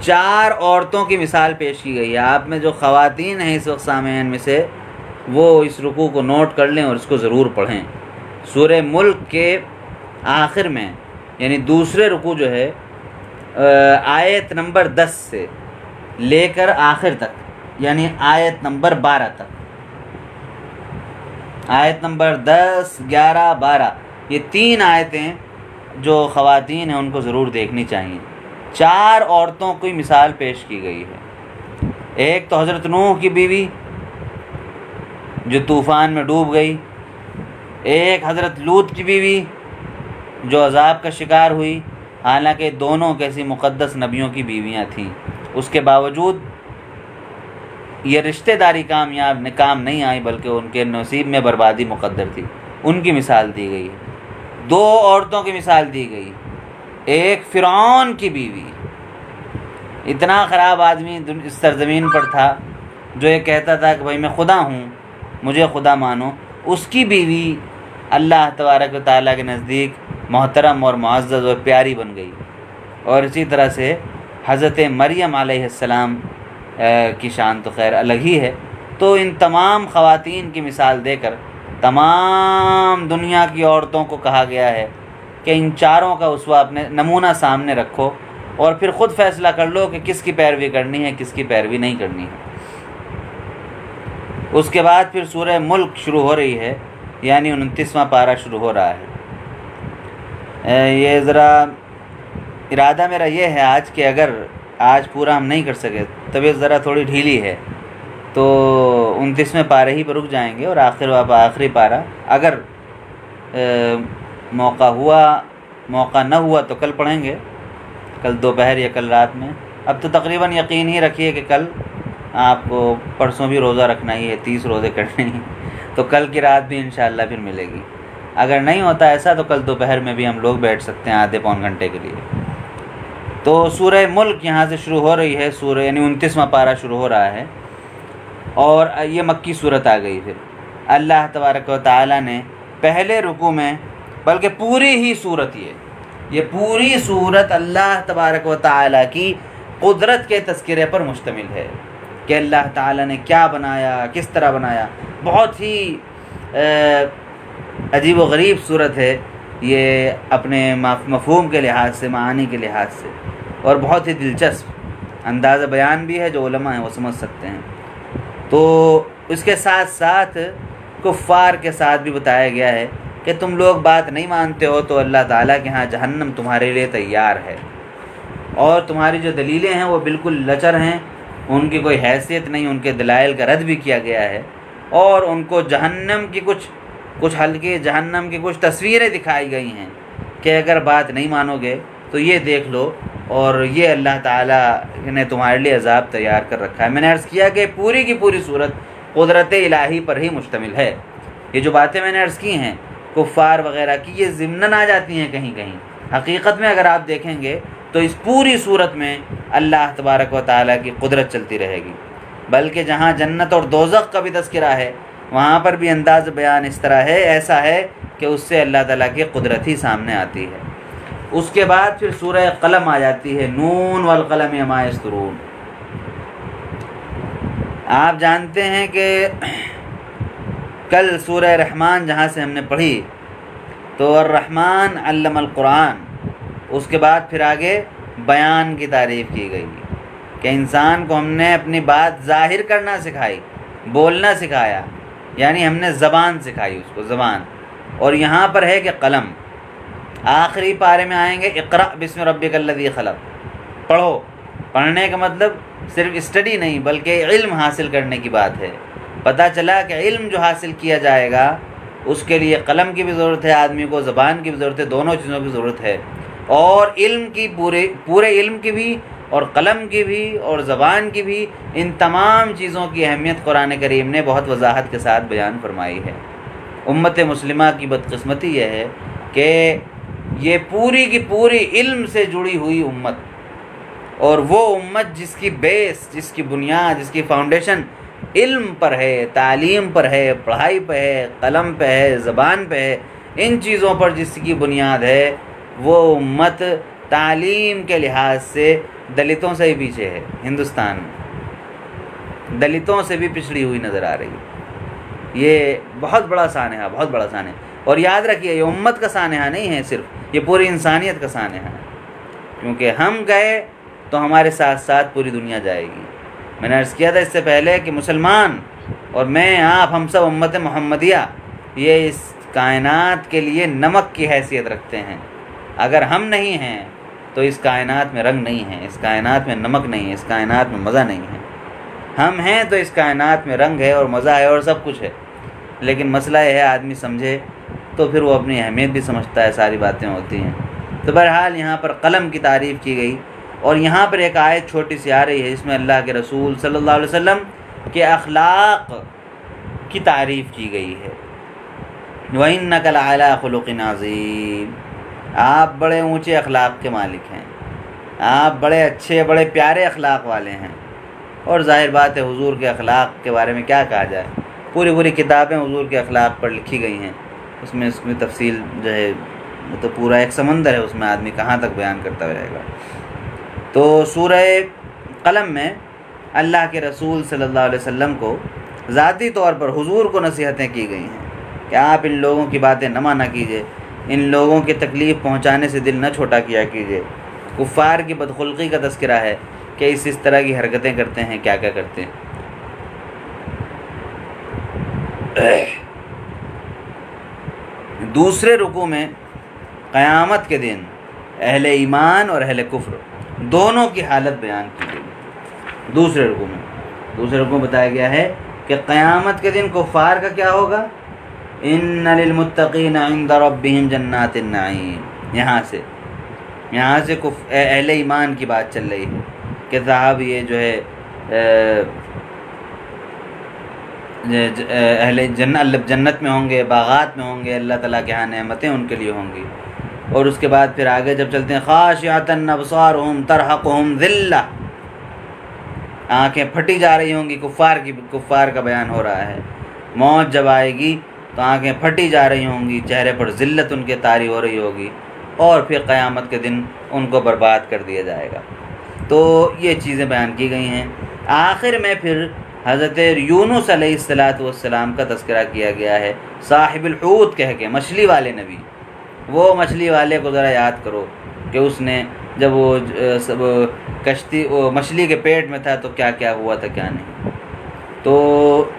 4 عورتوں کی مثال پیش کی گئی ہے۔ آپ میں جو خواتین ہیں اس وقت سامعین میں سے، وہ اس رکوع کو نوٹ کر لیں اور اس کو ضرور پڑھیں۔ سورہ ملک کے آخر میں، یعنی دوسرے رکوع جو ہے، آیت نمبر 10 سے لے کر آخر تک، یعنی آیت نمبر 12 تک، آیت نمبر 10، 11، 12، یہ 3 آیتیں جو خواتین ہیں ان کو ضرور دیکھنی چاہیے۔ 4 عورتوں کی مثال پیش کی گئی ہے۔ ایک تو حضرت نوح کی بیوی جو طوفان میں ڈوب گئی، ایک حضرت لوط کی بیوی جو عذاب کا شکار ہوئی، حالانکہ دونوں کیسی مقدس نبیوں کی بیویاں تھیں، اس کے باوجود یہ رشتہ داری کام نہیں آئی، بلکہ ان کے نصیب میں بربادی مقدر تھی، ان کی مثال دی گئی۔ 2 عورتوں کی مثال دی گئی، ایک فرعون کی بیوی، اتنا خراب آدمی اس سرزمین پر تھا جو یہ کہتا تھا کہ بھائی میں خدا ہوں، مجھے خدا مانو، اس کی بیوی اللہ تبارک و تعالیٰ کے نزدیک محترم اور معزز اور پیاری بن گئی۔ اور اسی طرح سے حضرت مریم علیہ السلام کی شان تو خیر الگ ہی ہے۔ تو ان تمام خواتین کی مثال دے کر تمام دنیا کی عورتوں کو کہا گیا ہے کہ ان چاروں کا اسوہ اپنے نمونہ سامنے رکھو اور پھر خود فیصلہ کر لو کہ کس کی پیروی کرنی ہے کس کی پیروی نہیں کرنی ہے۔ اس کے بعد پھر سورہ ملک شروع ہو رہی ہے، یعنی 29واں پارہ شروع ہو رہا ہے۔ یہ ذرا ارادہ میرا یہ ہے آج کہ اگر آج پورا ہم نہیں کر سکے، طبیعت ذرا تھوڑی ڈھیلی ہے، تو 29ویں پارے ہی پر رک جائیں گے اور آخری پارہ اگر موقع نہ ہوا تو کل پڑھیں گے، کل دوپہر یا کل رات میں۔ اب تو تقریباً یقین ہی رکھیے کہ کل آپ کو پرسوں بھی روزہ رکھنا ہی ہے، 30 روزے کرنے ہی، تو کل کی رات بھی انشاءاللہ پھر ملے گی۔ اگر نہیں ہوتا ایسا تو کل دوپہر میں بھی ہم لوگ بیٹھ سکتے ہیں آدھے پون گھنٹے کے لیے۔ تو سورہ ملک یہاں سے شروع ہو رہی ہے، سورہ یعنی 29واں پارہ شروع ہو رہا ہے، اور یہ مکی صورت آ گئی۔ پھر اللہ تبارک و تعالیٰ نے پہلے رکوع میں، بلکہ پوری ہی صورت یہ پوری صورت اللہ تبارک و تعالیٰ کی قدرت کے تذکرے پر مشتمل ہے کہ اللہ تعالیٰ نے کیا بنایا، کس طرح بنایا۔ بہت ہی عجیب و غریب صورت ہے یہ اپنے مفہوم کے لحاظ سے، معانی کے لحاظ سے، اور بہت ہی دلچسپ انداز بیان بھی ہے، جو علماء ہیں وہ سمجھ سکتے ہیں۔ تو اس کے ساتھ ساتھ کفار کے ساتھ بھی بتایا گیا ہے کہ تم لوگ بات نہیں مانتے ہو تو اللہ تعالیٰ کے ہاں جہنم تمہارے لیے تیار ہے، اور تمہاری جو دلیلیں ہیں وہ بالکل لچر ہیں، ان کی کوئی حیثیت نہیں، ان کے دلائل کا رد بھی کیا گیا ہے، اور ان کو جہنم کی کچھ ہلکے جہنم کی کچھ تصویریں دکھائی گئی ہیں کہ اگر بات نہیں مانو گے تو یہ دیکھ لو، اور یہ اللہ تعالیٰ نے تمہارے لیے عذاب تیار کر رکھا ہے۔ میں نے عرض کیا کہ پوری کی پوری صورت قدرت الہی پر ہی مشتمل ہے۔ یہ جو باتیں میں نے عرض کی ہیں کفار وغیرہ کی، یہ ضمناً آ جاتی ہیں کہیں کہیں، حقیقت میں اگر آپ دیکھیں گے تو اس پوری صورت میں اللہ تبارک و تعالیٰ کی قدرت چلتی رہے گی۔ بلکہ جہاں جنت اور دوزخ کا بھی تذکرہ ہے وہاں پر بھی انداز بیان اس طرح ہے، ایسا ہے کہ اس سے اللہ تعالیٰ کی قدرت ہی سامنے آتی ہے۔ اس کے بعد پھر سورہ قلم آ جاتی ہے، نون والقلم وما یسطرون۔ آپ جانتے ہیں کہ کل سورہ رحمان جہاں سے ہم نے پڑھی تو الرحمن علم القرآن، اس کے بعد پھر آگے بیان کی تعریف کی گئی کہ انسان کو ہم نے اپنی بات ظاہر کرنا سکھائی، بولنا سکھایا، یعنی ہم نے زبان سکھائی اس کو، زبان۔ اور یہاں پر ہے کہ قلم، آخری پارے میں آئیں گے اقرأ بسم ربک الذی خلق، پڑھو۔ پڑھنے کا مطلب صرف اسٹڈی نہیں بلکہ علم حاصل کرنے کی بات ہے۔ پتہ چلا کہ علم جو حاصل کیا جائے گا اس کے لیے قلم کی بھی ضرورت ہے، آدمی کو زبان کی بھی ضرورت ہے، دونوں چیزوں کی ضرورت ہے۔ اور علم کی پورے علم کی بھی، اور قلم کی بھی، اور زبان کی بھی، ان تمام چیزوں کی اہمیت قرآن کریم نے بہت وضاحت کے ساتھ بیان فرمائی ہے۔ امت مسلمہ کی بدقسمتی یہ ہے کہ یہ پوری کی پوری علم سے جڑی ہوئی امت، اور وہ امت جس کی بیس، جس کی بنیاد، جس کی فاؤنڈیشن علم پر ہے، تعلیم پر ہے، پڑھائی پہ ہے، قلم پہ ہے، زبان پہ ہے، ان چیزوں پر جس کی بنیاد ہے، وہ امت تعلیم کے لحاظ سے دلتوں سے ہی پیچھے ہے۔ ہندوستان میں دلتوں سے بھی پچھڑی ہوئی نظر آ رہی ہے۔ یہ بہت بڑا سانحہ، بہت بڑا سانحہ، اور یاد رکھیے یہ امت کا سانحہ نہیں ہے صرف، یہ پوری انسانیت کا سانحہ ہے، کیونکہ ہم گئے تو ہمارے ساتھ ساتھ پوری دنیا جائے گی۔ میں نے عرض کیا تھا اس سے پہلے کہ مسلمان اور میں، آپ، ہم سب امت محمدیہ، یہ اس کائنات کے لیے نمک کی حیثیت رکھتے ہیں۔ اگر ہم نہیں ہیں تو اس کائنات میں رنگ نہیں ہے، اس کائنات میں نمک نہیں ہے، اس کائنات میں مزہ نہیں ہے۔ ہم ہیں تو اس کائنات میں رنگ ہے اور مزہ ہے اور سب کچھ ہے، لیکن مسئلہ یہ ہے آدمی سمجھے تو پھر وہ اپنی اہمیت بھی سمجھتا ہے، ساری باتیں ہوتی ہیں۔ تو بہرحال یہاں پر قلم کی تعریف کی گئی، اور یہاں پر ایک آیت چھوٹی سی آ رہی ہے جس میں اللہ کے رسول صلی اللہ علیہ وسلم کے اخلاق کی تعریف کی گئی ہے۔ وَإِنَّكَ لَعَلَىٰ خُلُقٍ عَظِيمٍ، آپ بڑے اونچے اخلاق کے مالک ہیں، آپ بڑے اچھے، بڑے پیارے اخلاق والے ہیں۔ اور ظاہر بات ہے حضور کے اخلاق کے بارے میں کیا کہا جائے، پوری کتابیں حضور کے اخلاق پر لکھی گئی ہیں، اس میں تفصیل جو ہے تو پورا ایک سمندر ہے، اس میں آدمی کہاں تک بیان کرتا رہے گا۔ تو سورہ قلم میں اللہ کے رسول صلی اللہ علیہ وسلم کو ذاتی طور پر حضور کو نصیحتیں کی گئی ہیں کہ آپ ان لوگوں کی باتیں نہ مانا کیجیے، ان لوگوں کی تکلیف پہنچانے سے دل نہ چھوٹا کیا کیجیے۔ کفار کی بدخلقی کا تذکرہ ہے کہ اس طرح کی حرکتیں کرتے ہیں، کیا کیا کرتے ہیں۔ دوسرے رکوع میں قیامت کے دن اہل ایمان اور اہل کفر دونوں کی حالت بیان کی گئی۔ دوسرے رکوع میں بتایا گیا ہے کہ قیامت کے دن کفار کا کیا ہوگا، ان للمتقین عند ربهم جنات النعیم۔ یہاں سے اہل ایمان کی بات چل رہی ہے کہ صاحب یہ جو ہے اہل جنت میں ہوں گے، باغات میں ہوں گے، اللہ تعالیٰ کے ہاں نعمتیں ان کے لیے ہوں گی۔ اور اس کے بعد پھر آگے جب چلتے ہیں خاشعۃ ابصارہم ترہقہم ذلہ، آنکھیں پھٹی جا رہی ہوں گی، کفار کا بیان ہو رہا ہے۔ موت جب آئے گی تو آنکھیں پھٹی جا رہی ہوں گی، چہرے پر ذلت ان کے طاری ہو رہی ہوگی، اور پھر قیامت کے دن ان کو برباد کر دیا جائے گا۔ تو یہ چیزیں بیان کی گئی ہیں۔ آخر میں پھر حضرت یونس علیہ السلام کا تذکرہ کیا گیا ہے، صاحب الحوت کہہ کے، مچھلی والے نبی۔ وہ مچھلی والے کو ذرا یاد کرو کہ اس نے جب وہ مچھلی کے پیٹ میں تھا تو کیا کیا ہوا تھا، کیا نہیں۔ تو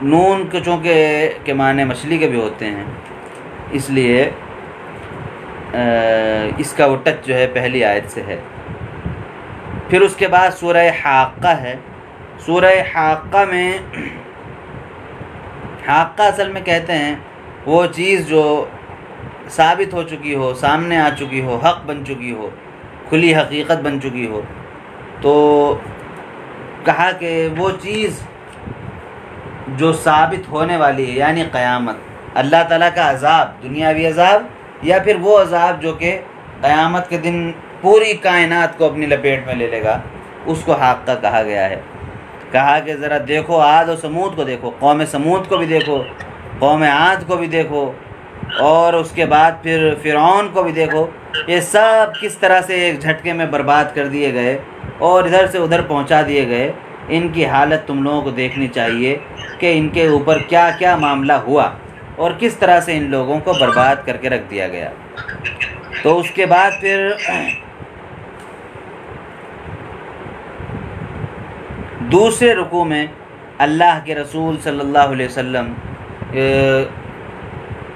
نون کے چونکہ کے معنی مچھلی کے بھی ہوتے ہیں، اس لیے اس کا وہ ٹچ جو ہے پہلی آیت سے ہے۔ پھر اس کے بعد سورہ حاقہ ہے۔ سورہ حاقہ میں حاقہ اصل میں کہتے ہیں وہ چیز جو ثابت ہو چکی ہو، سامنے آ چکی ہو، حق بن چکی ہو، کھلی حقیقت بن چکی ہو۔ تو کہا کہ وہ چیز جو ثابت ہونے والی ہے، یعنی قیامت، اللہ تعالیٰ کا عذاب، دنیاوی عذاب، یا پھر وہ عذاب جو کہ قیامت کے دن پوری کائنات کو اپنی لپیٹ میں لے لے گا، اس کو حاقہ کہا گیا ہے۔ کہا کہ ذرا دیکھو عاد و سمود کو دیکھو، قوم سمود کو بھی دیکھو، قوم عاد کو بھی دیکھو، اور اس کے بعد پھر فرعون کو بھی دیکھو، یہ سب کس طرح سے ایک جھٹکے میں برباد کر دیے گئے اور ادھر سے ادھر پہنچا دیے گئے۔ ان کی حالت تم لوگوں کو دیکھنی چاہیے کہ ان کے اوپر کیا کیا معاملہ ہوا اور کس طرح سے ان لوگوں کو برباد کر کے رکھ دیا گیا۔ تو اس کے بعد پھر دوسرے رکوع میں اللہ کے رسول صلی اللہ علیہ وسلم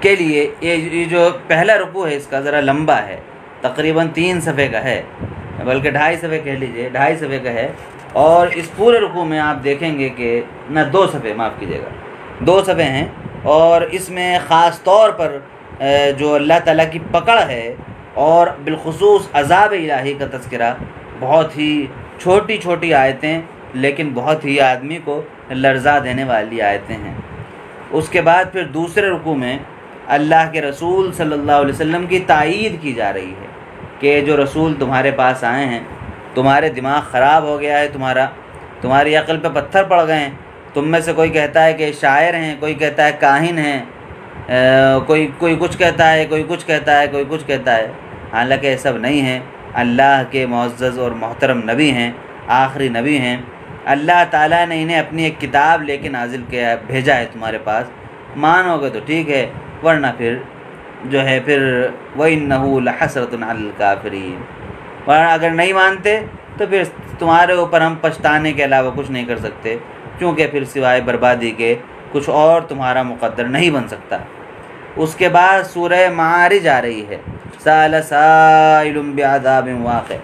کے لیے یہ جو پہلا رکوع ہے اس کا ذرا لمبا ہے، تقریباً 3 صفحے کا ہے، بلکہ 2.5 صفحے کہہ لیجئے، 2.5 صفحے کا ہے۔ اور اس پورے رکوع میں آپ دیکھیں گے کہ 2 صفحے، معاف کیجیے گا، 2 صفحے ہیں، اور اس میں خاص طور پر جو اللہ تعالیٰ کی پکڑ ہے اور بالخصوص عذاب الہی کا تذکرہ، بہت ہی چھوٹی چھوٹی آیتیں لیکن بہت ہی آدمی کو لرزا دینے والی آیتیں ہیں۔ اس کے بعد پھر دوسرے رکوع میں اللہ کے رسول صلی اللہ علیہ وسلم کی تائید کی جا رہی ہے کہ جو رسول تمہارے پاس آئے ہیں، تمہارے دماغ خراب ہو گیا ہے، تمہاری عقل پہ پتھر پڑ گئے ہیں، تم میں سے کوئی کہتا ہے کہ شاعر ہیں، کوئی کہتا ہے کاہن ہیں، کوئی کچھ کہتا ہے، کوئی کچھ کہتا ہے، کوئی کچھ کہتا ہے، حالانکہ یہ سب نہیں ہیں، اللہ کے معزز اور محترم نبی ہیں، آخری نبی ہیں۔ اللہ تعالیٰ نے انہیں اپنی ایک کتاب لے کے نازل کیا، بھیجا ہے تمہارے پاس، مانو گے تو ٹھیک ہے، ورنہ پھر جو ہے پھر وَإِنَّهُ لَحَسْرَةٌ عَلَى الْكَافِرِينَ، ورنہ اگر نہیں مانتے تو پھر تمہارے اوپر ہم پچھتانے کے علاوہ کچھ نہیں کر سکتے، کیونکہ پھر سوائے بربادی کے کچھ اور تمہارا مقدر نہیں بن سکتا۔ اس کے بعد سورہ معارج آ رہی ہے، سَأَلَ سَائِلٌ بِعَذَابٍ وَاقِعٍ،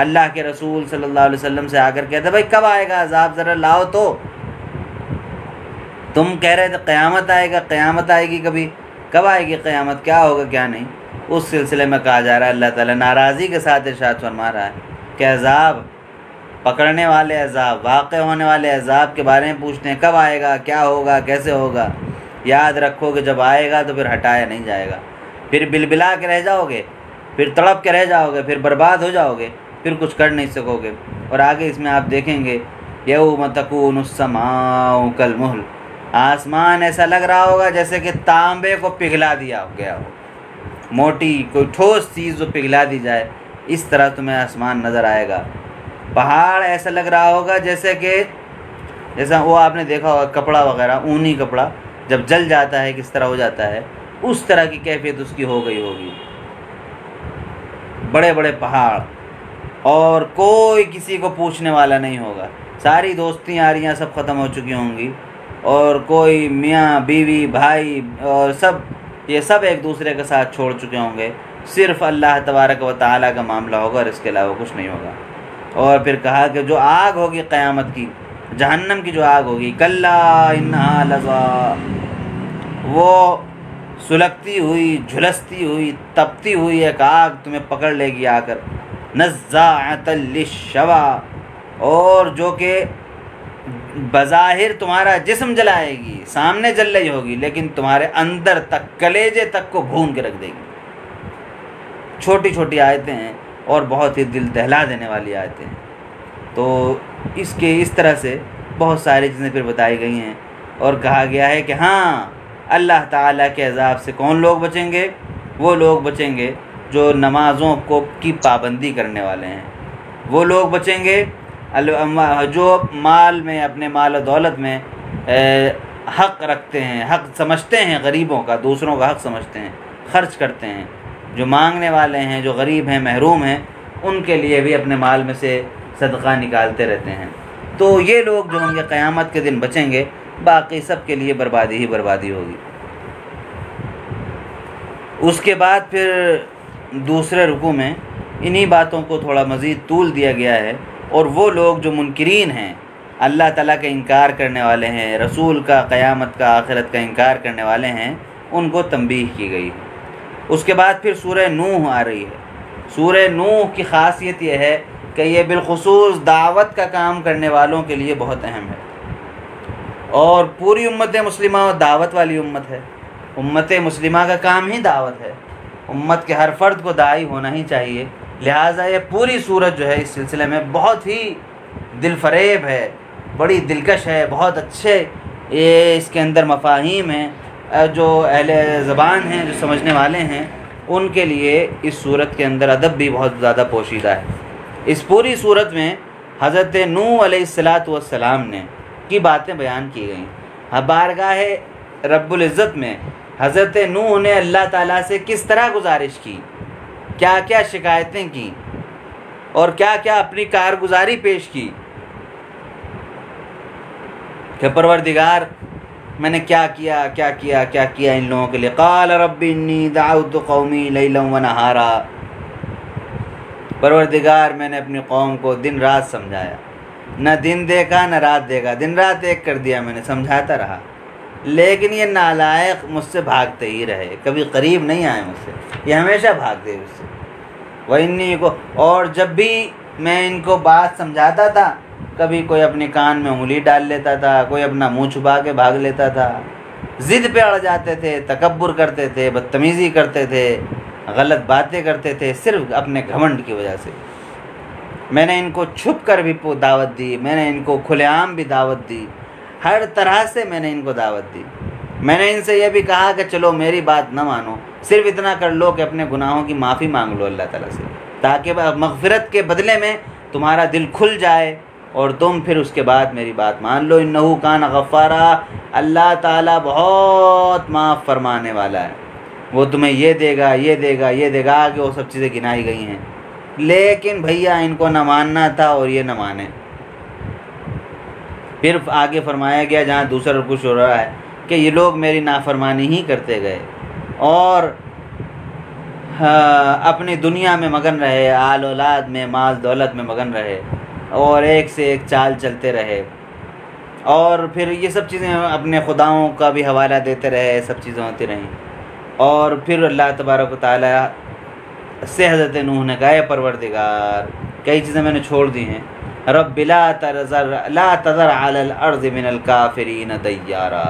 اللہ کے رسول صلی اللہ علیہ وسلم سے آ کر کہتا بھائی کب آئے گا عذاب، ذرا لاؤ تو، تم کہہ رہے تھے قیامت آئے گا، قیامت آئے گی کبھی، کب آئے گی قیامت، کیا ہوگا کیا نہیں۔ اس سلسلے میں کہا جا رہا ہے، اللہ تعالیٰ ناراضی کے ساتھ ارشاد فرما رہا ہے کہ عذاب، پکڑنے والے عذاب، واقع ہونے والے عذاب کے بارے میں پوچھتے ہیں، کب آئے گا، کیا ہوگا، کیسے ہوگا۔ یاد رکھو کہ جب آئے گا تو پھر ہٹایا نہیں جائے گا، پھر بلبلا کے رہ جاؤ گے، پھر تڑپ کے رہ جاؤ گے، پھر برباد ہو جاؤ گے، پھر کچھ کر نہیں سکو گے۔ اور آگے اس میں آپ دیکھیں گے یوم تکون السماء کالمہل، آسمان ایسا لگ رہا ہوگا جیسے کہ تانبے کو پگھلا دیا گیا ہو، موٹی کوئی ٹھوس چیز جو پگھلا دی جائے، اس طرح تمہیں آسمان نظر آئے گا۔ پہاڑ ایسا لگ رہا ہوگا جیسا وہ آپ نے دیکھا ہوگا کپڑا وغیرہ، اونی کپڑا جب جل جاتا ہے کس طرح ہو جاتا ہے، اس طرح کی کیفیت اس کی ہو گئی ہوگی۔ بڑے بڑے پہاڑ، اور کوئی کسی کو پوچھنے والا نہیں ہوگا، ساری دوستیں یاریاں سب ختم ہو چکی ہوں گی، اور کوئی میاں بیوی بھائی اور یہ سب ایک دوسرے کے ساتھ چھوڑ چکے ہوں گے، صرف اللہ تبارک و تعالیٰ کا معاملہ ہوگا اور اس کے علاوہ کچھ نہیں ہوگا۔ اور پھر کہا کہ جو آگ ہوگی قیامت کی، جہنم کی جو آگ ہوگی، کلا انہا لظیٰ، وہ سلگتی ہوئی، جھلستی ہوئی، تپتی ہوئی ایک آگ تمہیں پکڑ لے گی آ کر، نزاعۃ للشویٰ، اور جو کہ بظاہر تمہارا جسم جلائے گی، سامنے جل رہی ہوگی، لیکن تمہارے اندر تک، کلیجے تک کو بھون کے رکھ دے گی۔ چھوٹی چھوٹی آیتیں ہیں اور بہت ہی دل دہلا دینے والی آیتیں ہیں۔ تو اس طرح سے بہت ساری چیزیں پھر بتائی گئی ہیں، اور کہا گیا ہے کہ ہاں اللہ تعالیٰ کے عذاب سے کون لوگ بچیں گے؟ وہ لوگ بچیں گے جو نمازوں کی پابندی کرنے والے ہیں، وہ لوگ بچیں گے جو مال میں، اپنے مال و دولت میں حق رکھتے ہیں، حق سمجھتے ہیں، غریبوں کا، دوسروں کا حق سمجھتے ہیں، خرچ کرتے ہیں، جو مانگنے والے ہیں، جو غریب ہیں، محروم ہیں، ان کے لیے بھی اپنے مال میں سے صدقہ نکالتے رہتے ہیں۔ تو یہ لوگ جو ہوں گے قیامت کے دن بچیں گے، باقی سب کے لیے بربادی ہی بربادی ہوگی۔ اس کے بعد پھر دوسرے رکوع میں انہی باتوں کو تھوڑا مزید طول دیا گیا ہے، اور وہ لوگ جو منکرین ہیں، اللہ تعالیٰ کا انکار کرنے والے ہیں، رسول کا، قیامت کا، آخرت کا انکار کرنے والے ہیں، ان کو تنبیہ کی گئی ہے۔ اس کے بعد پھر سورہ نوح آ رہی ہے۔ سورہ نوح کی خاصیت یہ ہے کہ یہ بالخصوص دعوت کا کام کرنے والوں کے لیے بہت اہم ہے، اور پوری امت مسلمہ دعوت والی امت ہے۔ امت مسلمہ کا کام ہی دعوت ہے، امت کے ہر فرد کو داعی ہونا ہی چاہیے، لہٰذا یہ پوری سورت جو ہے اس سلسلے میں بہت ہی دل فریب ہے، بڑی دلکش ہے، بہت اچھے یہ اس کے اندر مفاہیم ہیں، جو اہل زبان ہیں، جو سمجھنے والے ہیں، ان کے لیے اس سورت کے اندر ادب بھی بہت زیادہ پوشیدہ ہے۔ اس پوری سورت میں حضرت نوح علیہ السلام نے کی باتیں بیان کی گئیں۔ بارگاہ رب العزت میں حضرت نوح نے اللہ تعالیٰ سے کس طرح گزارش کی، کیا کیا شکایتیں کی، اور کیا کیا اپنی کارگزاری پیش کی کہ پروردگار میں نے کیا کیا ان لوگوں کے لیے۔ قال رب انی دعوت قومی لیلا ونہارا، پروردگار میں نے اپنی قوم کو دن رات سمجھایا، نہ دن دیکھا نہ رات دیکھا، دن رات ایک کر دیا، میں نے سمجھاتا رہا، لیکن یہ نالائق مجھ سے بھاگتے ہی رہے، کبھی قریب نہیں آئے مجھ سے، یہ ہمیشہ بھاگتے مجھ سے۔ وَإِنِّي کو، اور جب بھی میں ان کو بات سمجھاتا تھا، کبھی کوئی اپنے کان میں انگلی ڈال لیتا تھا، کوئی اپنا منہ چھپا کے بھاگ لیتا تھا، ضد پہ اڑ جاتے تھے، تکبر کرتے تھے، بدتمیزی کرتے تھے، غلط باتیں کرتے تھے، صرف اپنے گھمنڈ کی وجہ سے۔ میں نے ان کو چھپ کر بھی دعوت دی، میں نے ان کو کھلے عام بھی دعوت دی، ہر طرح سے میں نے ان کو دعوت دی۔ میں نے ان سے یہ بھی کہا کہ چلو میری بات نہ مانو، صرف اتنا کر لو کہ اپنے گناہوں کی معافی مانگ لو اللہ تعالیٰ سے، تاکہ مغفرت کے بدلے میں تمہارا دل کھل جائے اور تم پھر اس کے بعد میری بات مان لو۔ انہو کان غفارا، اللہ تعالیٰ بہت معاف فرمانے والا ہے، وہ تمہیں یہ دے گا، یہ دے گا، یہ دے گا، کہ وہ سب چیزیں گنائی گئی ہیں، لیکن بھیا ان کو نہ ماننا تھا اور یہ نہ مانے۔ پھر آگے فرمایا گیا جہاں دوسرا رکوع ہو رہا ہے کہ یہ لوگ میری نافرمانی ہی کرتے گئے اور اپنی دنیا میں مگن رہے، آل اولاد میں، مال دولت میں مگن رہے، اور ایک سے ایک چال چلتے رہے، اور پھر یہ سب چیزیں اپنے خداؤں کا بھی حوالہ دیتے رہے، سب چیزیں ہوتی رہیں۔ اور پھر اللہ تبارک و تعالیٰ سے حضرت نوح نے کہا، اے پروردگار، کئی چیزیں میں نے چھوڑ دی ہیں، رب لا تذر علی الارض من الکافرین دیارا،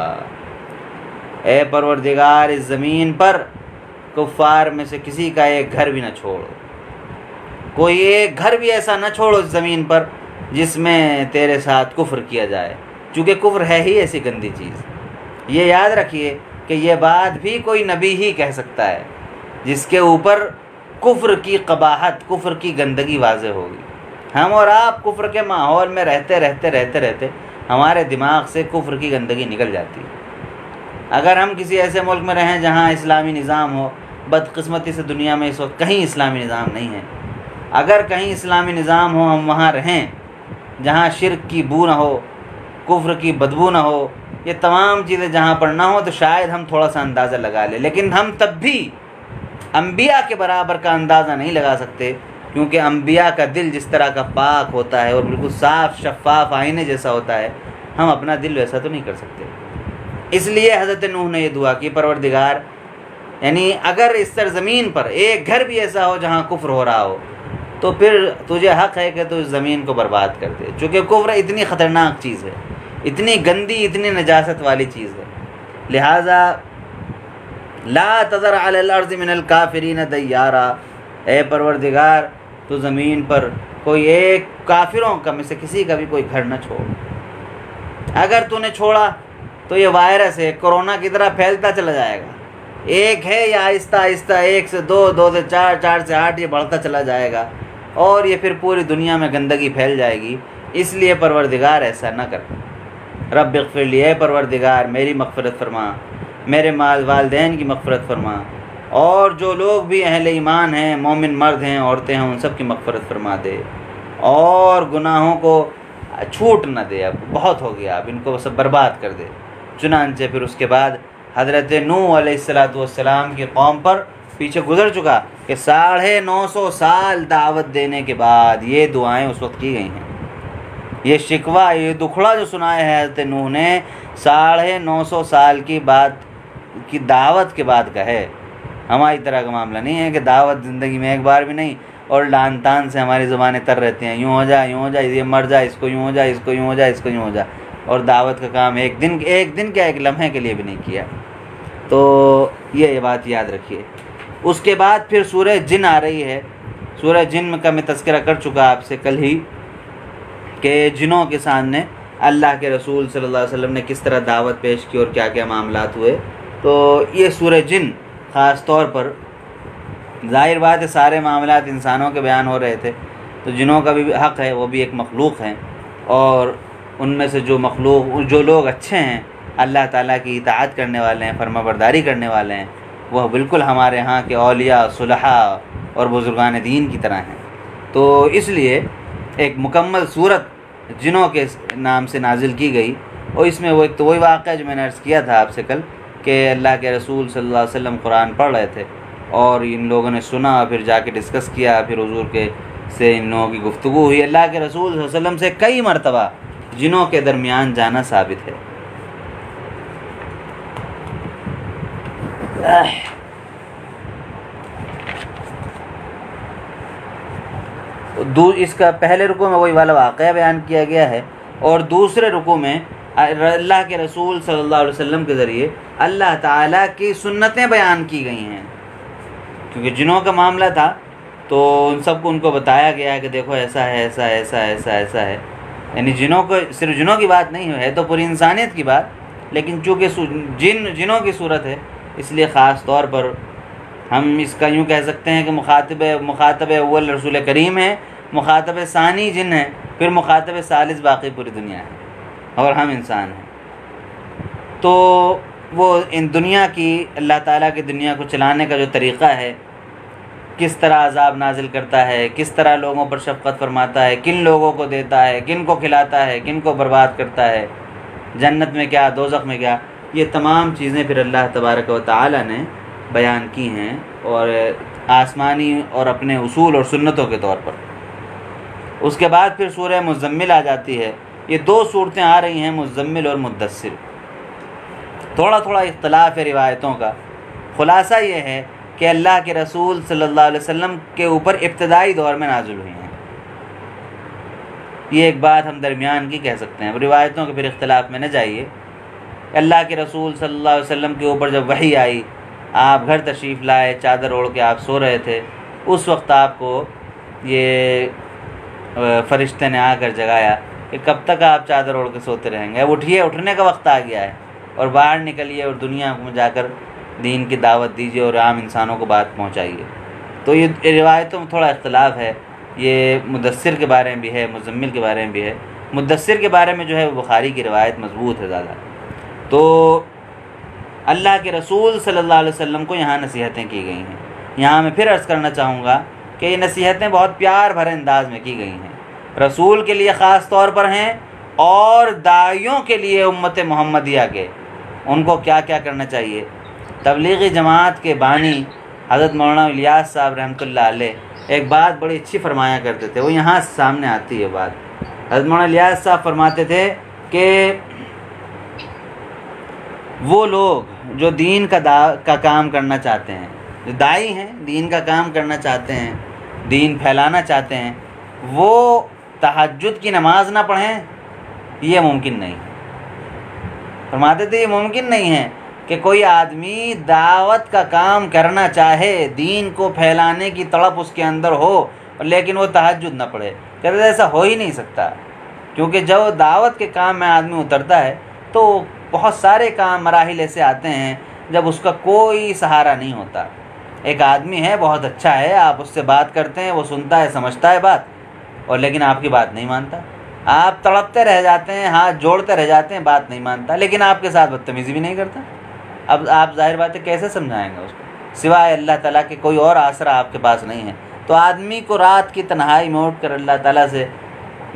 اے پروردگار اس زمین پر کفار میں سے کسی کا ایک گھر بھی نہ چھوڑو، کوئی ایک گھر بھی ایسا نہ چھوڑو اس زمین پر جس میں تیرے ساتھ کفر کیا جائے، چونکہ کفر ہے ہی ایسی گندی چیز۔ یہ یاد رکھیے کہ یہ بات بھی کوئی نبی ہی کہہ سکتا ہے جس کے اوپر کفر کی قباحت، کفر کی گندگی واضح ہوگی۔ ہم اور آپ کفر کے ماحول میں رہتے ہمارے دماغ سے کفر کی گندگی نکل جاتی ہے۔ اگر ہم کسی ایسے ملک میں رہیں جہاں اسلامی نظام ہو، بدقسمتی سے دنیا میں اس وقت کہیں اسلامی نظام نہیں ہے۔ اگر کہیں اسلامی نظام ہو ہم وہاں رہیں جہاں شرک کی بو نہ ہو، کفر کی بدبو نہ ہو، یہ تمام چیزیں جہاں پر نہ ہو تو شاید ہم تھوڑا سا اندازہ لگا لیں، لیکن ہم تب بھی انبیاء کے برابر کا اندازہ نہیں لگا سکتے، کیونکہ انبیاء کا دل جس طرح کا پاک ہوتا ہے اور بالکل صاف شفاف آئینے جیسا ہوتا ہے، ہم اپنا دل ویسا تو نہیں کر سکتے۔ اس لیے حضرت نوح نے یہ دعا کی، پروردگار یعنی اگر اس سرزمین پر ایک گھر بھی ایسا ہو جہاں کفر ہو رہا ہو تو پھر تجھے حق ہے کہ تو اس زمین کو برباد کر دے، چونکہ کفر اتنی خطرناک چیز ہے، اتنی گندی، اتنی نجاست والی چیز ہے، لہٰذا لا تذر علی الارض من الکافرین دیارا، اے پروردگار تو زمین پر کوئی ایک کافروں کا میں سے کسی کا بھی کوئی گھر نہ چھوڑ، اگر تو نے چھوڑا تو یہ وائرس ہے کرونا کی طرح پھیلتا چلا جائے گا، ایک ہے یا آہستہ آہستہ 1 سے 2، 2 سے 4، 4 سے 8 یہ بڑھتا چلا جائے گا اور یہ پھر پوری دنیا میں گندگی پھیل جائے گی۔ اس لیے پروردگار ایسا نہ کر، رب اغفر لی، اے پروردگار میری مغفرت فرما، میرے والدین کی مغفرت فرما، اور جو لوگ بھی اہل ایمان ہیں، مومن مرد ہیں، عورتیں ہیں، ان سب کی مغفرت فرما دے، اور گناہوں کو چھوٹ نہ دے، اب بہت ہو گیا، اب ان کو سب برباد کر دے۔ چنانچہ پھر اس کے بعد حضرت نوح علیہ السلام کی قوم پر پیچھے گزر چکا کہ 950 سال دعوت دینے کے بعد یہ دعائیں اس وقت کی گئی ہیں، یہ شکوہ، یہ دکھڑا جو سنایا ہے حضرت نوح نے 950 سال کی بات کی دعوت کے بعد کا ہے۔ ہماری طرح کا معاملہ نہیں ہے کہ دعوت زندگی میں ایک بار بھی نہیں، اور لان تان سے ہماری زبانیں تر رہتے ہیں، یوں ہو جائے، یوں ہو جائے، یہ مر جائے، اس کو یوں ہو جائے، اس کو یوں ہو جائے، اس کو یوں ہو جائے، اور دعوت کا کام ایک دن کیا، ایک لمحے کے لیے بھی نہیں کیا۔ تو یہ بات یاد رکھیے۔ اس کے بعد پھر سورہ جن آ رہی ہے۔ سورہ جن کا میں تذکرہ کر چکا آپ سے کل ہی کہ جنوں کے سامنے اللہ کے رسول صلی اللہ علیہ وسلم نے کس طرح دعوت پیش کی اور کیا کیا معاملات ہوئے۔ تو یہ سورہ جن خاص طور پر، ظاہر بات ہے سارے معاملات انسانوں کے بیان ہو رہے تھے، تو جنوں کا بھی حق ہے، وہ بھی ایک مخلوق ہیں، اور ان میں سے جو لوگ اچھے ہیں، اللہ تعالیٰ کی اطاعت کرنے والے ہیں، فرما برداری کرنے والے ہیں، وہ بالکل ہمارے ہاں کے اولیاء، صلحاء اور بزرگان دین کی طرح ہیں۔ تو اس لیے ایک مکمل صورت جنوں کے نام سے نازل کی گئی، اور اس میں وہ ایک تو وہی واقعہ جو میں نے عرض کیا تھا آپ سے کل کہ اللہ کے رسول صلی اللہ علیہ وسلم قرآن پڑھ رہے تھے اور ان لوگوں نے سنا، پھر جا کے ڈسکس کیا، پھر حضور کے سے ان لوگوں کی گفتگو ہوئی۔ اللہ کے رسول صلی اللہ علیہ وسلم سے کئی مرتبہ جنوں کے درمیان جانا ثابت ہے۔ اس کا پہلے رکوع میں وہی والا واقعہ بیان کیا گیا ہے، اور دوسرے رکوع میں اللہ کے رسول صلی اللہ علیہ وسلم کے ذریعے اللہ تعالیٰ کی سنتیں بیان کی گئی ہیں، کیونکہ جنوں کا معاملہ تھا تو ان کو بتایا گیا کہ دیکھو ایسا ہے، ایسا ہے، ایسا ہے، ایسا ہے، ایسا ہے، یعنی جنوں کو صرف جنوں کی بات نہیں ہے، تو پوری انسانیت کی بات، لیکن چونکہ جنوں کی صورت ہے اس لیے خاص طور پر ہم اس کا یوں کہہ سکتے ہیں کہ مخاطب اول رسول کریم ہے، مخاطب ثانی جن ہے، پھر مخاطب ثالث باقی پوری دنیا ہے، اور ہم انسان ہیں۔ تو وہ ان دنیا کی، اللہ تعالیٰ کی دنیا کو چلانے کا جو طریقہ ہے، کس طرح عذاب نازل کرتا ہے، کس طرح لوگوں پر شفقت فرماتا ہے، کن لوگوں کو دیتا ہے، کن کو کھلاتا ہے، کن کو برباد کرتا ہے، جنت میں کیا، دوزخ میں کیا، یہ تمام چیزیں پھر اللہ تبارک و تعالیٰ نے بیان کی ہیں، اور آسمانی اور اپنے اصول اور سنتوں کے طور پر۔ اس کے بعد پھر سورہ مزمل آ جاتی ہے۔ یہ 2 صورتیں آ رہی ہیں، مزمل اور مدثر۔ تھوڑا اختلاف ہے روایتوں کا، خلاصہ یہ ہے کہ اللہ کے رسول صلی اللہ علیہ وسلم کے اوپر ابتدائی دور میں نازل ہوئی ہیں۔ یہ ایک بات ہم درمیان کی کہہ سکتے ہیں، روایتوں کے پھر اختلاف میں نہ جائیے۔ اللہ کے رسول صلی اللہ علیہ وسلم کے اوپر جب وحی آئی، آپ گھر تشریف لائے، چادر اوڑھ کے آپ سو رہے تھے، اس وقت آپ کو یہ فرشتے نے آ کر جگایا کہ کب تک آپ چادر اوڑھ کے سوتے رہیں گے، اب اٹھیے، اٹھنے کا وقت آ گیا ہے، اور باہر نکلیے اور دنیا میں جا کر دین کی دعوت دیجیے اور عام انسانوں کو بات پہنچائیے۔ تو یہ روایتوں میں تھوڑا اختلاف ہے، یہ مدثر کے بارے میں بھی ہے، مزمل کے بارے میں بھی ہے۔ مدثر کے بارے میں جو ہے بخاری کی روایت مضبوط ہے زیادہ۔ تو اللہ کے رسول صلی اللہ علیہ وسلم کو یہاں نصیحتیں کی گئی ہیں۔ یہاں میں پھر عرض کرنا چاہوں گا کہ یہ نصیحتیں بہت پیار بھرے انداز میں کی گئی ہیں، رسول کے لیے خاص طور پر ہیں، اور داعیوں کے لیے امت محمدیہ کے، ان کو کیا کیا کرنا چاہیے۔ تبلیغی جماعت کے بانی حضرت مولانا الیاس صاحب رحمۃ اللہ علیہ ایک بات بڑی اچھی فرمایا کرتے تھے، وہ یہاں سامنے آتی ہے بات۔ حضرت مولانا الیاس صاحب فرماتے تھے کہ وہ لوگ جو دین کا کام کرنا چاہتے ہیں، جو داعی ہیں، دین کا کام کرنا چاہتے ہیں، دین پھیلانا چاہتے ہیں، وہ تہجد کی نماز نہ پڑھیں، یہ ممکن نہیں۔ فرماتے تھے یہ ممکن نہیں ہے کہ کوئی آدمی دعوت کا کام کرنا چاہے، دین کو پھیلانے کی تڑپ اس کے اندر ہو، لیکن وہ تہجد نہ پڑھے۔ کہتے تھے ایسا ہو ہی نہیں سکتا، کیونکہ جب دعوت کے کام میں آدمی اترتا ہے تو بہت سارے کام مراحل ایسے آتے ہیں جب اس کا کوئی سہارا نہیں ہوتا۔ ایک آدمی ہے بہت اچھا ہے، آپ اس سے بات کرتے ہیں، وہ سنتا ہے، سمجھتا ہے بات، اور لیکن آپ کی بات نہیں مانتا، آپ تڑپتے رہ جاتے ہیں، ہاتھ جوڑتے رہ جاتے ہیں، بات نہیں مانتا، لیکن آپ کے ساتھ بدتمیزی بھی نہیں کرتا۔ اب آپ ظاہر بات ہے کیسے سمجھائیں گے اس کو، سوائے اللہ تعالیٰ کے کوئی اور آسرا آپ کے پاس نہیں ہے۔ تو آدمی کو رات کی تنہائی میں اٹھ کر اللہ تعالیٰ سے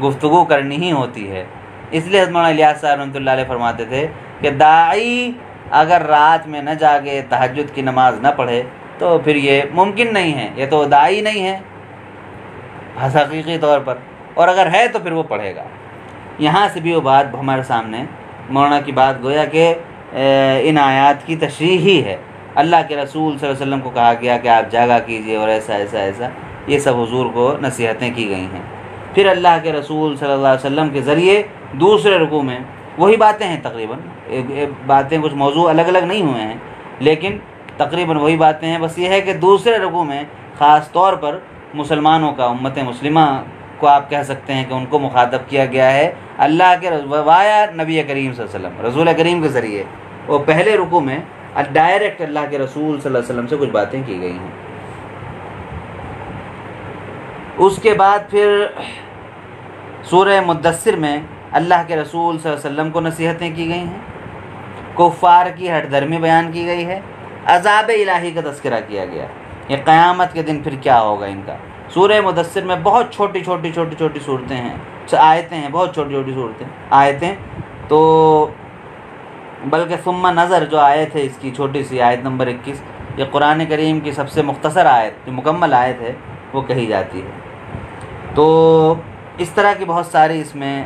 گفتگو کرنی ہی ہوتی ہے۔ اس لیے حضرت مولانا الیاس صاحب رحمۃ اللہ علیہ فرماتے تھے کہ داعی اگر رات میں نہ جاگے، تہجد کی نماز نہ پڑھے، تو پھر یہ ممکن نہیں ہے، یہ تو داعی نہیں ہے حقیقی طور پر، اور اگر ہے تو پھر وہ پڑھے گا۔ یہاں سے بھی وہ بات ہمارے سامنے مولانا کی بات گویا کہ ان آیات کی تشریح ہی ہے۔ اللہ کے رسول صلی اللہ علیہ وسلم کو کہا گیا کہ آپ جاگا کیجئے، اور ایسا ایسا ایسا، یہ سب حضور کو نصیحتیں کی گئی ہیں۔ پھر اللہ کے رسول صلی اللہ علیہ وسلم کے ذریعے دوسرے رکوع میں وہی باتیں ہیں، تقریباً باتیں کچھ موضوع الگ الگ نہیں ہوئے ہیں، لیکن تقریباً وہی باتیں ہیں، بس یہ ہے کہ دوسرے رکوع میں خاص طور پر مسلمانوں کا، امت مسلمہ کو آپ کہہ سکتے ہیں کہ ان کو مخاطب کیا گیا ہے اللہ کے وایا نبی کریم صلی اللہ علیہ وسلم، رسول کریم کے ذریعے۔ وہ پہلے رکوع میں ڈائریکٹ اللہ کے رسول صلی اللہ علیہ وسلم سے کچھ باتیں کی گئی ہیں۔ اس کے بعد پھر سورہ مدثر میں اللہ کے رسول صلی اللہ علیہ وسلم کو نصیحتیں کی گئی ہیں، کفار کی ہٹ دھرمی بیان کی گئی ہے، عذاب الہی کا تذکرہ کیا گیا، یہ قیامت کے دن پھر کیا ہوگا ان کا۔ سورہ مدثر میں بہت چھوٹی صورتیں ہیں، آیتیں ہیں، بہت چھوٹی آیتیں، تو بلکہ ثم نظر جو آیت ہے اس کی چھوٹی سی آیت نمبر 21، یہ قرآن کریم کی سب سے مختصر آیت، جو مکمل آیت ہے وہ کہی جاتی ہے۔ تو اس طرح کی بہت ساری اس میں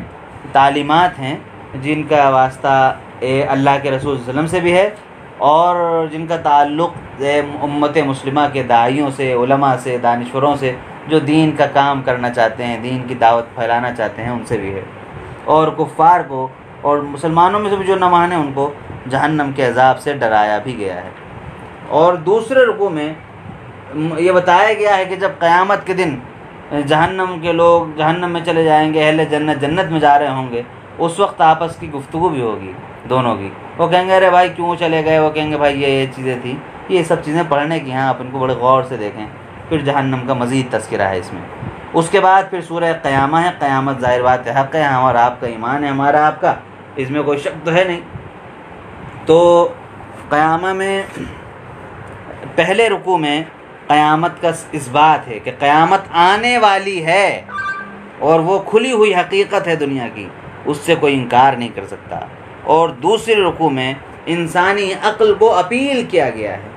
تعلیمات ہیں جن کا واسطہ اللہ کے رسول صلی اللہ علیہ وسلم سے بھی ہے، اور جن کا تعلق امت مسلمہ کے داعیوں سے، علماء سے، دانشوروں سے، جو دین کا کام کرنا چاہتے ہیں، دین کی دعوت پھیلانا چاہتے ہیں، ان سے بھی ہے، اور کفار کو اور مسلمانوں میں سے بھی جو نہ مانے ان کو جہنم کے عذاب سے ڈرایا بھی گیا ہے۔ اور دوسرے رکوع میں یہ بتایا گیا ہے کہ جب قیامت کے دن جہنم کے لوگ جہنم میں چلے جائیں گے، اہل جنت جنت میں جا رہے ہوں گے، اس وقت آپس کی گفتگو بھی ہوگی دونوں کی۔ وہ کہیں گے ارے بھائی کیوں چلے گئے، وہ کہیں گے بھائی یہ چیزیں تھیں، یہ سب چیزیں پڑھنے کی ہیں، آپ ان کو بڑے غور سے دیکھیں۔ پھر جہنم کا مزید تذکرہ ہے اس میں۔ اس کے بعد پھر سورہ قیامہ ہے، قیامت ظاہر بات حق ہے، ہمارا آپ کا ایمان ہے، ہمارا آپ کا، اس میں کوئی شک تو ہے نہیں۔ تو قیامہ میں پہلے رکوع میں قیامت کا اس بات ہے کہ قیامت آنے والی ہے، اور وہ کھلی ہوئی حقیقت ہے دنیا کی، اس سے کوئی انکار نہیں کر سکتا۔ اور دوسرے رکوع میں انسانی عقل کو اپیل کیا گیا ہے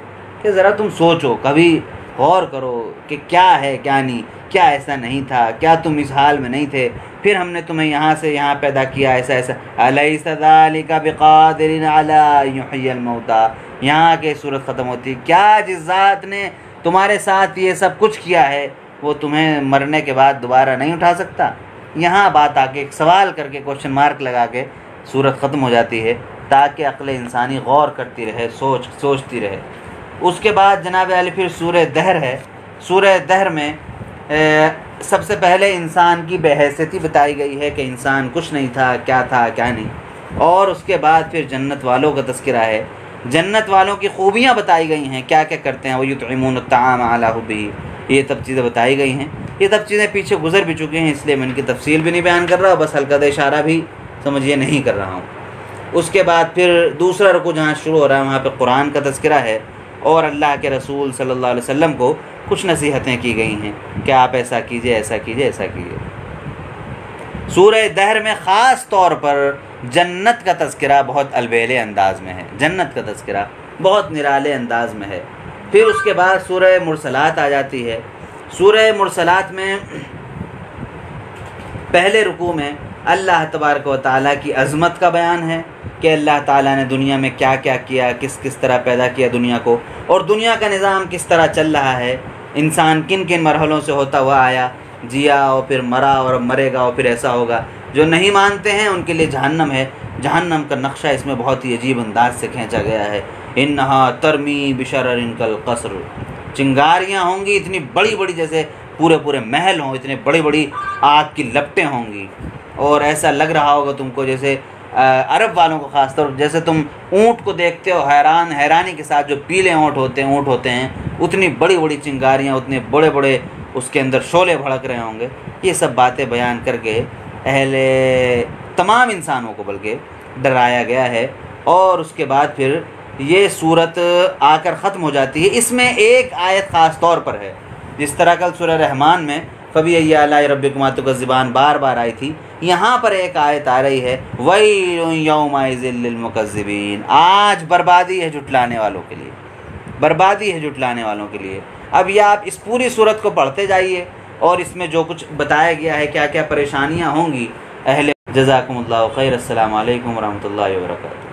کہ ذرا تم سوچو، کبھی غور کرو کہ کیا ہے کیا نہیں، کیا ایسا نہیں تھا، کیا تم اس حال میں نہیں تھے، پھر ہم نے تمہیں یہاں سے یہاں پیدا کیا، ایسا ایسا، الیس ذالک بقادر علی یحیی الموتیٰ، یہاں کے صورت ختم ہوتی، کیا جس ذات نے تمہارے ساتھ یہ سب کچھ کیا ہے وہ تمہیں مرنے کے بعد دوبارہ نہیں اٹھا سکتا۔ یہاں بات آ کے ایک سوال کر کے کوشچن مارک لگا کے صورت ختم ہو جاتی ہے، تاکہ عقل انسانی غور کرتی رہے، سوچتی رہے۔ اس کے بعد جناب علی پھر سورہ دہر ہے۔ سورہ دہر میں سب سے پہلے انسان کی بے حیثیتی بتائی گئی ہے کہ انسان کچھ نہیں تھا کیا نہیں، اور اس کے بعد پھر جنت والوں کا تذکرہ ہے، جنت والوں کی خوبیاں بتائی گئی ہیں، کیا کیا کرتے ہیں، وَيُطْعِمُونَ الطَّعَامَ عَلَىٰ حُبِّهِ، یہ سب چیزیں بتائی گئی ہیں۔ یہ سب چیزیں پیچھے گزر بھی چکی ہیں، اس لیے میں ان کی تفصیل بھی نہیں بیان کر رہا، بس ہلکا اشارہ بھی سمجھیے نہیں کر رہا ہوں۔ اس کے بعد پھر دوسرا رکوع جہاں شروع ہو رہا ہے وہاں پہ قرآن کا تذکرہ ہے اور اللہ کے رسول صلی اللہ علیہ وسلم کو کچھ نصیحتیں کی گئی ہیں کہ آپ ایسا کیجئے، ایسا کیجئے، ایسا کیجئے۔ سورہ دہر میں خاص طور پر جنت کا تذکرہ بہت البیلے انداز میں ہے، جنت کا تذکرہ بہت نرالے انداز میں ہے۔ پھر اس کے بعد سورہ مرسلات آ جاتی ہے۔ سورہ مرسلات میں پہلے رکوع میں اللہ تبارک و تعالیٰ کی عظمت کا بیان ہے کہ اللہ تعالیٰ نے دنیا میں کیا کیا کیا، کس کس طرح پیدا کیا دنیا کو، اور دنیا کا نظام کس طرح چل رہا ہے، انسان کن کن مرحلوں سے ہوتا ہوا آیا، جیا اور پھر مرا اور اب مرے گا اور پھر ایسا ہوگا۔ جو نہیں مانتے ہیں ان کے لیے جہنم ہے، جہنم کا نقشہ اس میں بہت ہی عجیب انداز سے کھینچا گیا ہے۔ انہا ترمی بشرر کالقصر، چنگاریاں ہوں گی اتنی بڑی بڑی جیسے پورے پورے محل ہوں، اتنے بڑی بڑی آگ کی لپٹیں ہوں گی، اور ایسا لگ رہا ہوگا تم کو جیسے عرب والوں کو خاص طور جیسے تم اونٹ کو دیکھتے ہو حیرانی کے ساتھ، جو پیلے اونٹ ہوتے ہیں اتنی بڑی بڑی چنگاریاں، اتنے بڑے بڑے اس کے اندر شعلے بھڑک رہے ہوں گے۔ یہ سب باتیں بیان کر کے تمام انسانوں کو بلکہ ڈرایا گیا ہے۔ اور اس کے بعد پھر یہ صورت آ کر ختم ہو جاتی ہے۔ اس میں ایک آیت خاص طور پر ہے، جس طرح کل سورہ رحمان میں فَبِأَيِّ آلَاءِ رَبِّكُمَا تُكَذِّبَانِ بار بار آئی تھی، یہاں پر ایک آیت آ رہی ہے وَيْلٌ يَوْمَئِذٍ لِّلْمُكَذِّبِينَ، آج بربادی ہے جھٹلانے والوں کے لیے، بربادی ہے جھٹلانے والوں کے لیے۔ اب یہ آپ اس پوری صورت کو پڑھتے جائیے اور اس میں جو کچھ بتایا گیا ہے کیا کیا پریشانیاں ہوں گی جزاکم اللہ خیر۔ السلام علیکم ورحمۃ اللہ وبرکاتہ۔